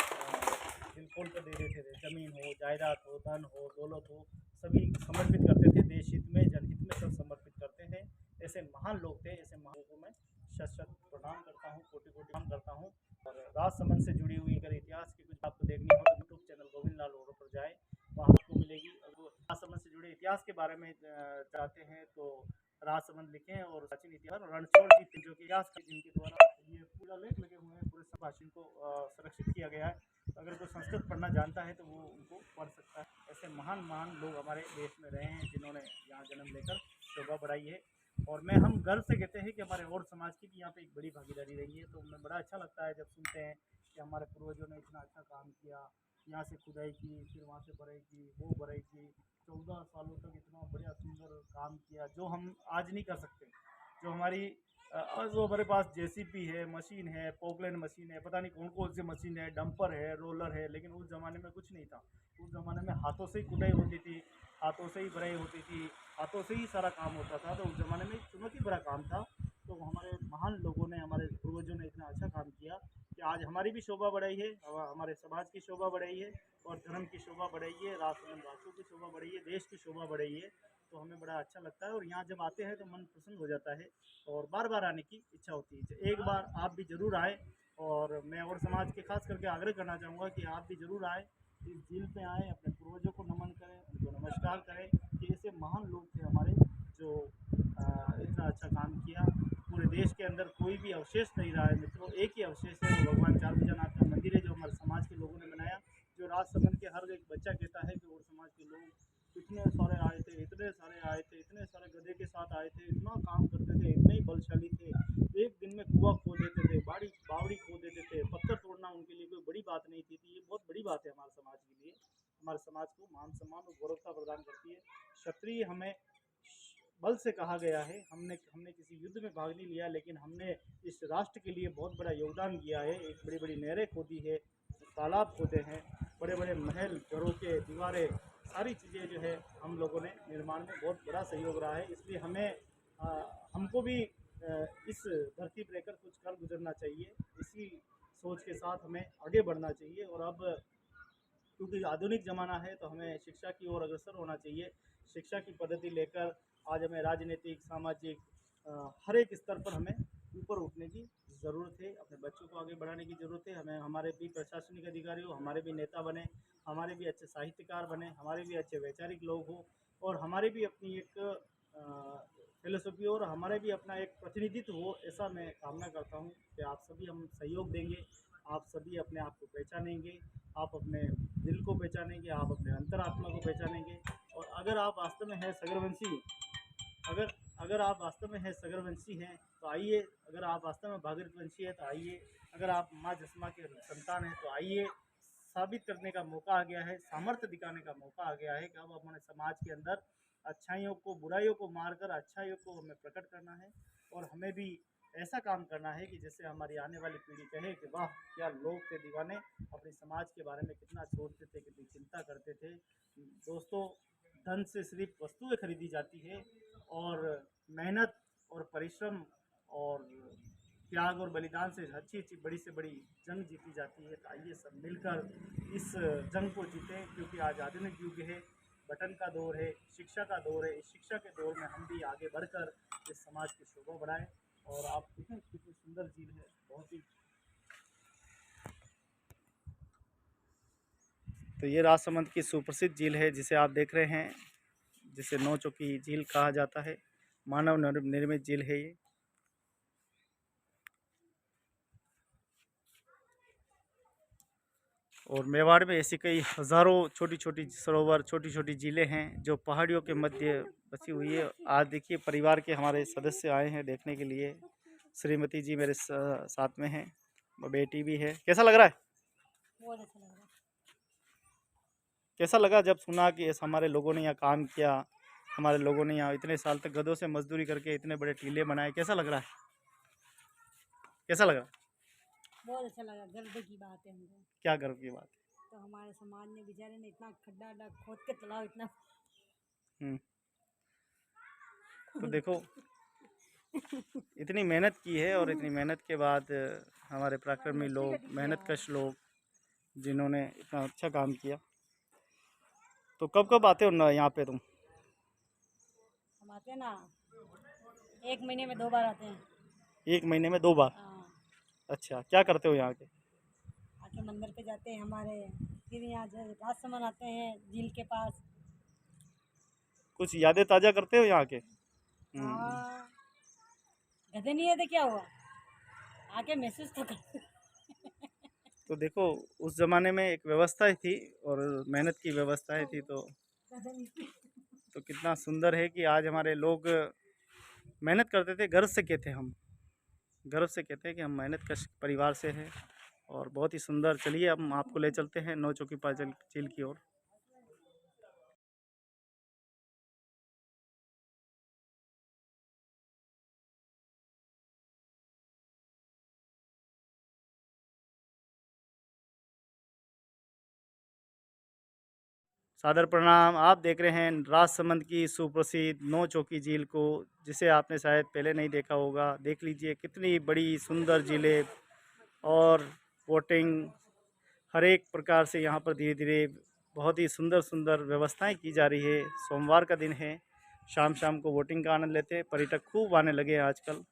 दिल खोल कर दे देते थे। ज़मीन हो, जायदाद हो, धन हो, दौलत हो, सभी समर्पित करते थे। देश हित में, जनहित में सब समर्पित करते हैं। ऐसे महान लोग थे, ऐसे महान लोगों को मैं शत प्रणाम करता हूँ, कोटि कोटि प्रणाम करता हूँ। और राजसमंद से जुड़ी हुई अगर इतिहास की कुछ आपको देखनी हो तो यूट्यूब चैनल गोविंद लाल ओरो पर जाए, वहाँ आपको मिलेगी। और वो राजसमंद से जुड़े इतिहास के बारे में चाहते हैं तो राजसमंद लिखें और प्राचीन इतिहास रणछोड़ जी जो कि इतिहास के जिनके द्वारा ये पूरा लेख लगे हुए हैं, पूरे भाषण को संरक्षित किया गया है। तो अगर कोई संस्कृत पढ़ना जानता है तो वो उनको पढ़ सकता है। ऐसे महान लोग हमारे देश में रहे हैं जिन्होंने यहाँ जन्म लेकर शोभा बढ़ाई है। और हम गर्व से कहते हैं कि हमारे और समाज की भी यहाँ पे एक बड़ी भागीदारी रही है। तो हमें बड़ा अच्छा लगता है जब सुनते हैं कि हमारे पूर्वजों ने इतना अच्छा काम किया, यहाँ से खुदाई की, फिर वहाँ से भराई की, वो भराई की, 14 सालों तक इतना बढ़िया सुंदर काम किया जो हम आज नहीं कर सकते। जो हमारी जो हमारे पास जेसीबी है, मशीन है, पोकलैंड मशीन है, पता नहीं कौन कौन सी मशीन है, डंपर है, रोलर है, लेकिन उस ज़माने में कुछ नहीं था। उस ज़माने में हाथों से ही खुदाई होती थी। हाथों से ही बढ़ाई होती थी, हाथों से ही सारा काम होता था। तो उस ज़माने में चुनौती भरा काम था। तो हमारे महान लोगों ने, हमारे पूर्वजों ने इतना अच्छा काम किया कि आज हमारी भी शोभा बढ़ाई है, हमारे समाज की शोभा बढ़ाई है और धर्म की शोभा बढ़ाई है, राष्ट्रमंड वासियों की शोभा बढ़ाई है, देश की शोभा बढ़ाई है। तो हमें बड़ा अच्छा लगता है और यहाँ जब आते हैं तो मन प्रसन्न हो जाता है और बार बार आने की इच्छा होती है। तो एक बार आप भी ज़रूर आए और मैं और समाज के खास करके आग्रह करना चाहूँगा कि आप भी ज़रूर आए, इस झील पे आएँ, अपने पूर्वजों को नमन करें, उनको नमस्कार करें कि ऐसे महान लोग थे हमारे जो इतना अच्छा काम किया। पूरे देश के अंदर कोई भी अवशेष नहीं रहा है मित्रों, एक ही अवशेष है, वो भगवान चार भुजानाथ का मंदिर है जो हमारे समाज के लोगों ने बनाया। जो राजसमंद के हर एक बच्चा कहता है कि और समाज के लोग इतने सारे आए थे, इतने सारे आए थे, इतने सारे गधे के साथ आए थे, इतना काम करते थे, इतने ही बलशाली थे, एक दिन में कुआं खो देते थे, बावड़ी खो देते थे, पत्थर तोड़ना उनके लिए कोई बड़ी बात नहीं थी। तो ये बहुत बड़ी बात है हमारे समाज के लिए, हमारे समाज को मान सम्मान और गौरवता प्रदान करती है। क्षत्रिय हमें बल से कहा गया है, हमने हमने किसी युद्ध में भाग नहीं लिया, लेकिन हमने इस राष्ट्र के लिए बहुत बड़ा योगदान दिया है। एक बड़ी बड़ी नहरें खोदी है, तालाब खोदे हैं, बड़े बड़े महल, घरों के दीवारें, सारी चीज़ें जो है हम लोगों ने निर्माण में बहुत बड़ा सहयोग रहा है। इसलिए हमको भी इस धरती पर रहकर कुछ कर गुजरना चाहिए, इसी सोच के साथ हमें आगे बढ़ना चाहिए। और अब क्योंकि आधुनिक ज़माना है तो हमें शिक्षा की ओर अग्रसर होना चाहिए। शिक्षा की पद्धति लेकर आज हमें राजनीतिक, सामाजिक हर एक स्तर पर हमें ऊपर उठने की ज़रूरत है, अपने बच्चों को आगे बढ़ाने की ज़रूरत है। हमें हमारे भी प्रशासनिक अधिकारी हो, हमारे भी नेता बने, हमारे भी अच्छे साहित्यकार बने, हमारे भी अच्छे वैचारिक लोग हो और हमारे भी अपनी एक फिलोसफी और हमारे भी अपना एक प्रतिनिधित्व हो, ऐसा मैं कामना करता हूँ कि आप सभी हम सहयोग देंगे, आप सभी अपने आप को पहचानेंगे, आप अपने दिल को पहचानेंगे, आप अपने अंतरात्मा को पहचानेंगे। और अगर आप वास्तव में हैं सगरवंशी, अगर अगर आप वास्तव में हैं सगरवंशी हैं तो आइए, अगर आप वास्तव में भागीरथ वंशी है तो आइए, अगर आप माँ जसमा के संतान हैं तो आइए। साबित करने का मौका आ गया है, सामर्थ्य दिखाने का मौका आ गया है कि अब हमारे समाज के अंदर अच्छाइयों को, बुराइयों को मारकर अच्छाइयों को हमें प्रकट करना है और हमें भी ऐसा काम करना है कि जिससे हमारी आने वाली पीढ़ी कहे कि वाह क्या लोग थे दीवाने, अपने समाज के बारे में कितना सोचते थे, कितनी चिंता करते थे। दोस्तों, धन से सिर्फ वस्तुएं खरीदी जाती है और मेहनत और परिश्रम और त्याग और बलिदान से अच्छी अच्छी बड़ी से बड़ी जंग जीती जाती है। तो आइए सब मिलकर इस जंग को जीतें, क्योंकि आज आधुनिक युग है, बटन का दौर है, शिक्षा का दौर है। इस शिक्षा के दौर में हम भी आगे बढ़कर इस समाज की शोभा बढ़ाएं। और आप देखें कितनी सुंदर झील है, बहुत ही। तो ये राजसमंद की सुप्रसिद्ध झील है जिसे आप देख रहे हैं, जिसे नौ चौकी झील कहा जाता है। मानव निर्मित झील है ये। और मेवाड़ में ऐसी कई हज़ारों छोटी छोटी सरोवर, छोटी छोटी झीलें हैं जो पहाड़ियों के मध्य बसी हुई है। आज देखिए परिवार के हमारे सदस्य आए हैं देखने के लिए। श्रीमती जी मेरे साथ में हैं, बेटी भी है। कैसा लग रहा है? बहुत अच्छा लग रहा है। कैसा लगा जब सुना कि हमारे लोगों ने यहाँ काम किया, हमारे लोगों ने यहाँ इतने साल तक गधों से मजदूरी करके इतने बड़े टीले बनाए? कैसा लग रहा है? कैसा लगा? बहुत अच्छा लगा। गर्व की बात है हमको। क्या गर्व की बात है? तो हमारे समाज ने बेचारे ने इतना खड्डा अड्डा खोद के तालाब इतना हम्म। तो देखो इतनी मेहनत की है और इतनी मेहनत के बाद हमारे पराक्रमी लोग, मेहनतकश लोग, जिन्होंने इतना अच्छा काम किया। तो कब कब आते हो ना यहाँ पे तुम? हम आते हैं ना, 1 महीने में 2 बार आते हैं। 1 महीने में 2 बार? हाँ, अच्छा, क्या करते हो यहाँ के? आके मंदिर पे जाते हैं हमारे, फिर यहाँ राजसमंद आते हैं झील के पास। कुछ यादें ताज़ा करते हो यहाँ के? हाँ, गधे नहीं है तो क्या हुआ, आके महसूस तो कर। तो देखो उस ज़माने में एक व्यवस्था थी और मेहनत की व्यवस्थाएं थी। तो कितना सुंदर है कि आज हमारे लोग मेहनत करते थे। गर्व से कहते हैं, हम गर्व से कहते हैं कि हम मेहनत कश परिवार से हैं। और बहुत ही सुंदर। चलिए हम आपको ले चलते हैं नौ चौकी पाचल झील की ओर। सादर प्रणाम। आप देख रहे हैं राजसमंद की सुप्रसिद्ध नौ चौकी झील को, जिसे आपने शायद पहले नहीं देखा होगा। देख लीजिए कितनी बड़ी सुंदर झील है और बोटिंग हर एक प्रकार से यहाँ पर धीरे धीरे बहुत ही सुंदर सुंदर व्यवस्थाएं की जा रही है। सोमवार का दिन है, शाम शाम को बोटिंग का आनंद लेते हैं। पर्यटक खूब आने लगे हैं आजकल।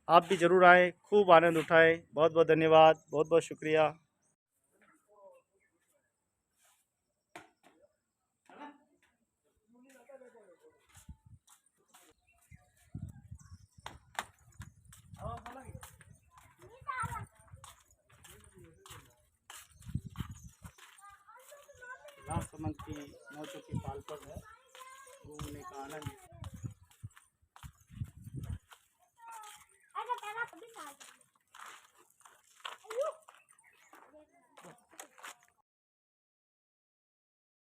आप भी ज़रूर आएँ, खूब आनंद उठाएं। बहुत बहुत धन्यवाद, बहुत बहुत शुक्रिया। राजसमंद की नौ चौकी पाल पर है, घूमने का आनंद।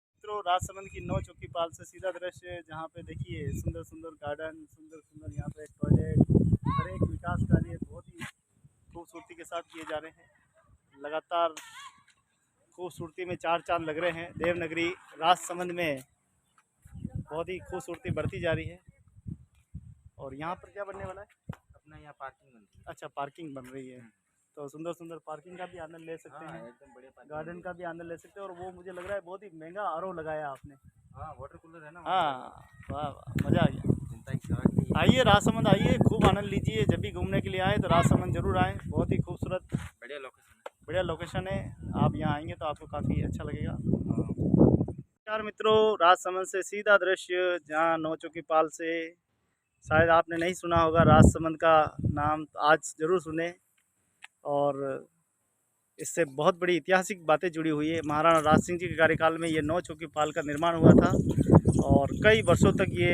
मित्रों, राजसमंद की नौ चौकी पाल से सीधा दृश्य, जहाँ पे देखिए सुंदर सुंदर गार्डन, सुंदर सुंदर यहाँ पे टॉयलेट, हर एक विकास कार्य बहुत ही खूबसूरती के साथ किए जा रहे हैं। लगातार खूबसूरती में चार चांद लग रहे हैं। देवनगरी राजसमंद में बहुत ही खूबसूरती बढ़ती जा रही है। और यहाँ पर क्या बनने वाला है? अपना यहाँ पार्किंग बनती है। अच्छा, पार्किंग बन रही है, तो सुंदर सुंदर पार्किंग का भी आनंद ले सकते हाँ, हैं, एकदम बढ़िया पार्किंग गार्डन का भी आनंद ले सकते हैं। और वो मुझे लग रहा है बहुत ही महंगा आरओ लगाया आपने। हाँ, वाटर कूलर है ना। हाँ, वाह वाह, मज़ा आ गया। जनता की सेवा के लिए। आइए राजसमंद, आइए, खूब आनंद लीजिए। जब भी घूमने के लिए आए तो राजसमंद जरूर आएँ। बहुत ही खूबसूरत बढ़िया लोकेशन है। बढ़िया लोकेशन है। आप यहाँ आएंगे तो आपको काफ़ी अच्छा लगेगा। हाँ। नमस्कार मित्रों, राजसमंद से सीधा दृश्य, जहाँ नौ चौकी पाल से, शायद आपने नहीं सुना होगा राजसमंद का नाम, तो आज ज़रूर सुने। और इससे बहुत बड़ी ऐतिहासिक बातें जुड़ी हुई है। महाराणा राज सिंह जी के कार्यकाल में ये नौ चौकी पाल का निर्माण हुआ था और कई वर्षों तक ये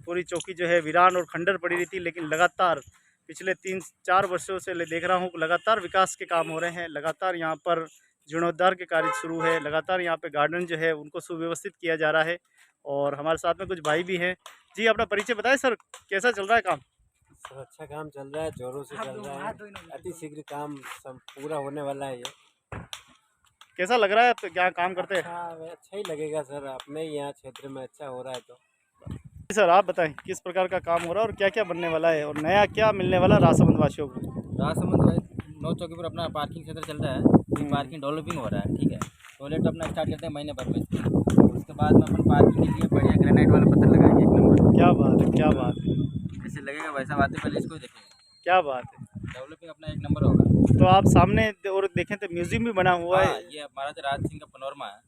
पूरी चौकी जो है वीरान और खंडर पड़ी रही थी। लेकिन लगातार पिछले 3-4 वर्षों से देख रहा हूँ लगातार विकास के काम हो रहे हैं। लगातार यहाँ पर जीर्णोद्धार के कार्य शुरू है। लगातार यहाँ पे गार्डन जो है उनको सुव्यवस्थित किया जा रहा है। और हमारे साथ में कुछ भाई भी हैं। जी, अपना परिचय बताएं सर, कैसा चल रहा है काम? सब अच्छा काम चल रहा है, जोरों से चल रहा है। अति शीघ्र काम सब पूरा होने वाला है। ये कैसा लग रहा है तो क्या काम करते हैं? अच्छा ही लगेगा सर, अपने ही यहाँ क्षेत्र में अच्छा हो रहा है तो। जी सर, आप बताएं किस प्रकार का काम हो रहा है और क्या क्या बनने वाला है और नया क्या मिलने वाला राजसमंद वासियों को? राजसमंद नौ चौकी पर अपना पार्किंग क्षेत्र चल रहा है। पार्किंग डेवलपिंग हो रहा है, ठीक है। टॉयलेट अपना स्टार्ट करते हैं महीने भर में। उसके बाद में अपन पार्किंग के लिए बढ़िया ग्रेनाइट वाला पत्थर लगाएंगे, एक नंबर। क्या बात है, क्या बात है, जैसे लगेगा वैसा बात है, पहले इसको ही देखेंगे। क्या बात है। डेवलपिंग अपना एक नंबर होगा। तो आप सामने और देखें तो म्यूजियम भी बना हुआ हाँ, है। ये महाराजा राज सिंह का पनोरमा है,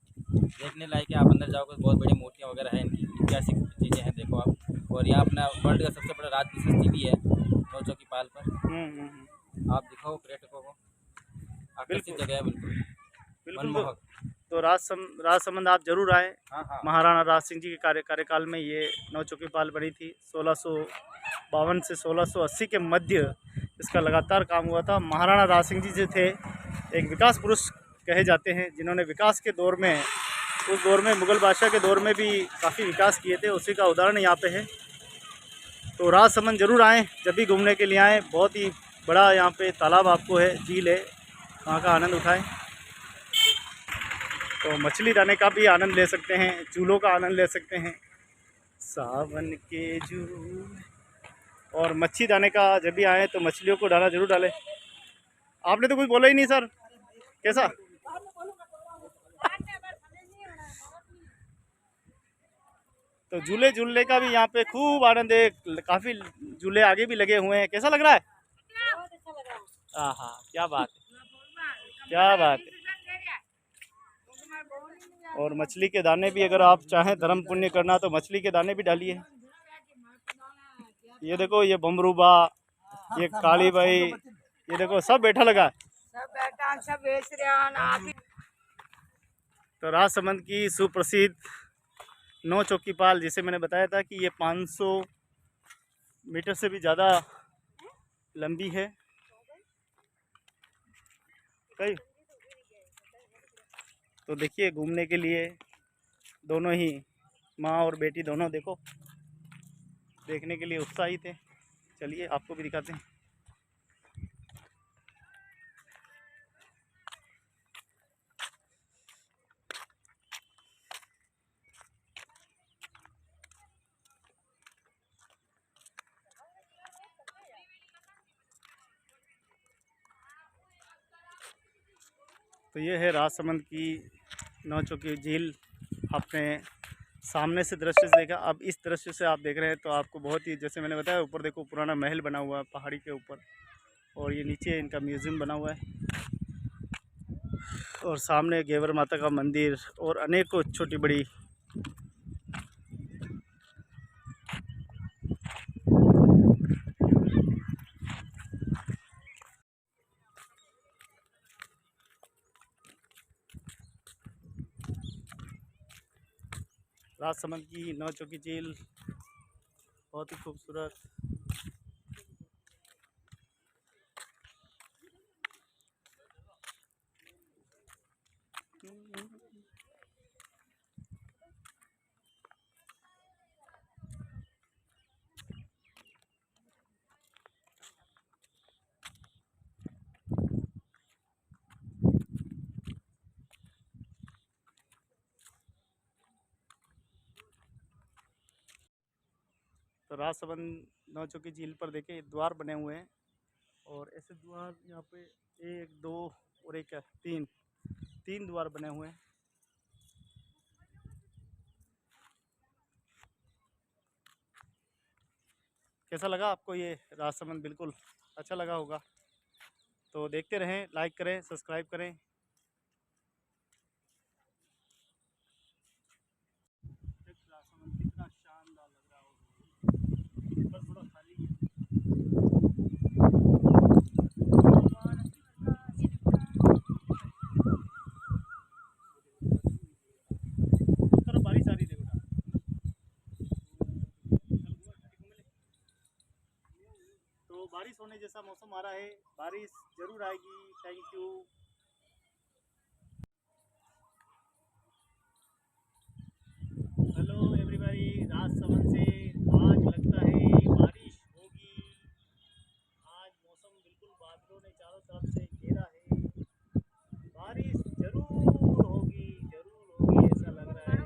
देखने लायक है। आप अंदर जाओगे, बहुत बड़ी मूर्तियाँ वगैरह हैं, इनकी ऐतिहासिक चीज़ें हैं, देखो आप। और यहाँ अपना वर्ल्ड का सबसे बड़ा राज प्रशस्ति भी है नौ चौकी पाल पर। आप दिखाओ पर्यटकों को, आकर्षित जगह है बिल्कुल बिल्कुल। मनमोहक। तो राजसमंद आप जरूर आए। हाँ हाँ, महाराणा राज सिंह जी के कार्यकाल में ये नौ चौकी पाल बनी थी। 1652 से 1680 के मध्य इसका लगातार काम हुआ था। महाराणा राज सिंह जी जो थे, एक विकास पुरुष कहे जाते हैं, जिन्होंने विकास के दौर में, उस दौर में मुग़ल बादशाह के दौर में भी काफ़ी विकास किए थे। उसी का उदाहरण यहाँ पे है। तो राजसमंद जरूर आएँ, जब भी घूमने के लिए आएँ। बहुत ही बड़ा यहाँ पे तालाब आपको है, झील है, वहाँ का आनंद उठाएँ। तो मछली दाने का भी आनंद ले सकते हैं, झूलों का आनंद ले सकते हैं, सावन के झूल। और मच्छी दाने का जब भी आए तो मछलियों को डाला जरूर डालें। आपने तो कुछ बोला ही नहीं सर, कैसा? तो झूले झूलने का भी यहाँ पे खूब आनंद है। काफ़ी झूले आगे भी लगे हुए हैं। कैसा लग रहा है? हाँ हाँ, क्या बात है, क्या बात है। और मछली के दाने भी, अगर आप चाहें धर्म पुण्य करना तो मछली के दाने भी डालिए। ये देखो, ये बमरूबा, ये काली भाई, ये देखो सब बैठा लगा है। सब बेच रहे। तो राजसमंद की सुप्रसिद्ध नौ चौकी पाल, जिसे मैंने बताया था कि ये 500 मीटर से भी ज़्यादा लंबी है। कई तो देखिए, घूमने के लिए दोनों ही माँ और बेटी दोनों देखो, देखने के लिए उत्साहित है। चलिए आपको भी दिखाते हैं। तो ये है राजसमंद की नौचौकी झील। आपने सामने से दृश्य से देखा, अब इस दृश्य से आप देख रहे हैं तो आपको बहुत ही, जैसे मैंने बताया, ऊपर देखो पुराना महल बना हुआ है पहाड़ी के ऊपर, और ये नीचे इनका म्यूज़ियम बना हुआ है, और सामने घेवर माता का मंदिर और अनेकों छोटी बड़ी राजसमंद की नौचौकी झील बहुत ही खूबसूरत। तो राजसमंद नौचौकी झील पर देखिए द्वार बने हुए हैं, और ऐसे द्वार यहाँ पे 1 2 और एक 3 द्वार बने हुए हैं। कैसा लगा आपको ये राजसमंद? बिल्कुल अच्छा लगा होगा। तो देखते रहें, लाइक करें, सब्सक्राइब करें। राजसमंद कितना शानदार लग रहा होगा, बस थोड़ा खाली है। बारिश आ रही थी बेटा, तो बारिश होने जैसा मौसम आ रहा है, बारिश जरूर आएगी। Thank you. Hello everybody, Rajsamand से आज लगता है बारिश होगी। आज मौसम बिल्कुल बादलों ने चारों तरफ से घेरा है, बारिश जरूर होगी, ऐसा लग रहा है।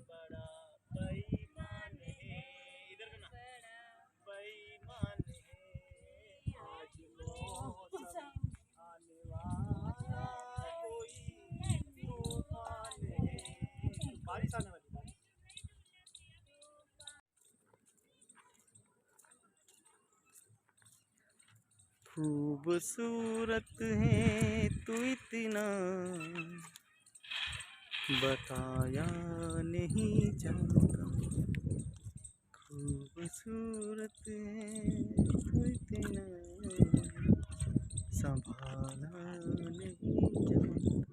बड़ा बेईमान है, इधर का ना, बेईमान है आज मौसम, आने वाला कोई तूफान है। बारिश आने वाली है। खूबसूरत है तू इतना, बताया नहीं जाता। खूबसूरत है तू इतना, संभाला नहीं जाता।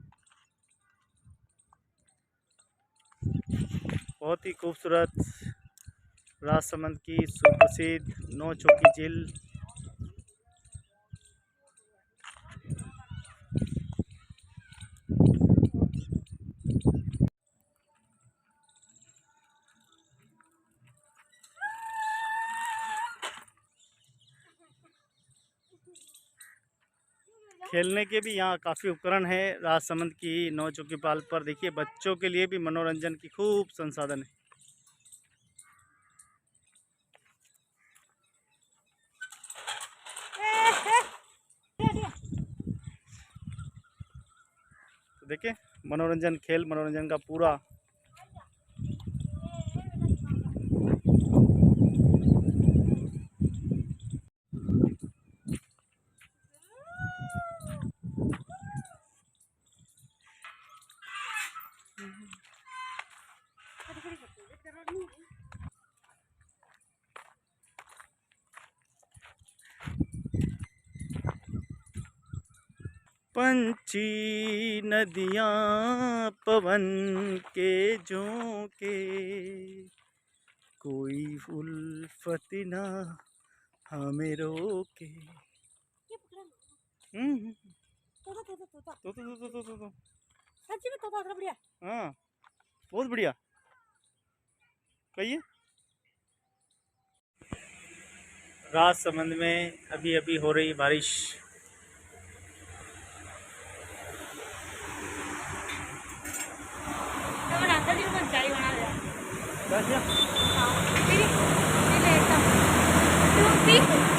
बहुत ही खूबसूरत राजसमंद की सुप्रसिद्ध नौचौकी झील। खेलने के भी यहाँ काफ़ी उपकरण है राजसमंद की नौचौकी पाल पर। देखिए बच्चों के लिए भी मनोरंजन की खूब संसाधन है। तो देखिए मनोरंजन, खेल मनोरंजन का पूरा। पंछी नदियाँ पवन के झोंके, कोई उल्फत ना हमें रोके। तो सच्ची में तोता बढ़िया। हाँ बहुत बढ़िया, कहिए। राजसमंद में अभी अभी हो रही बारिश। चाय बना दे। क्या? हाँ, फिर ले लेता हूँ।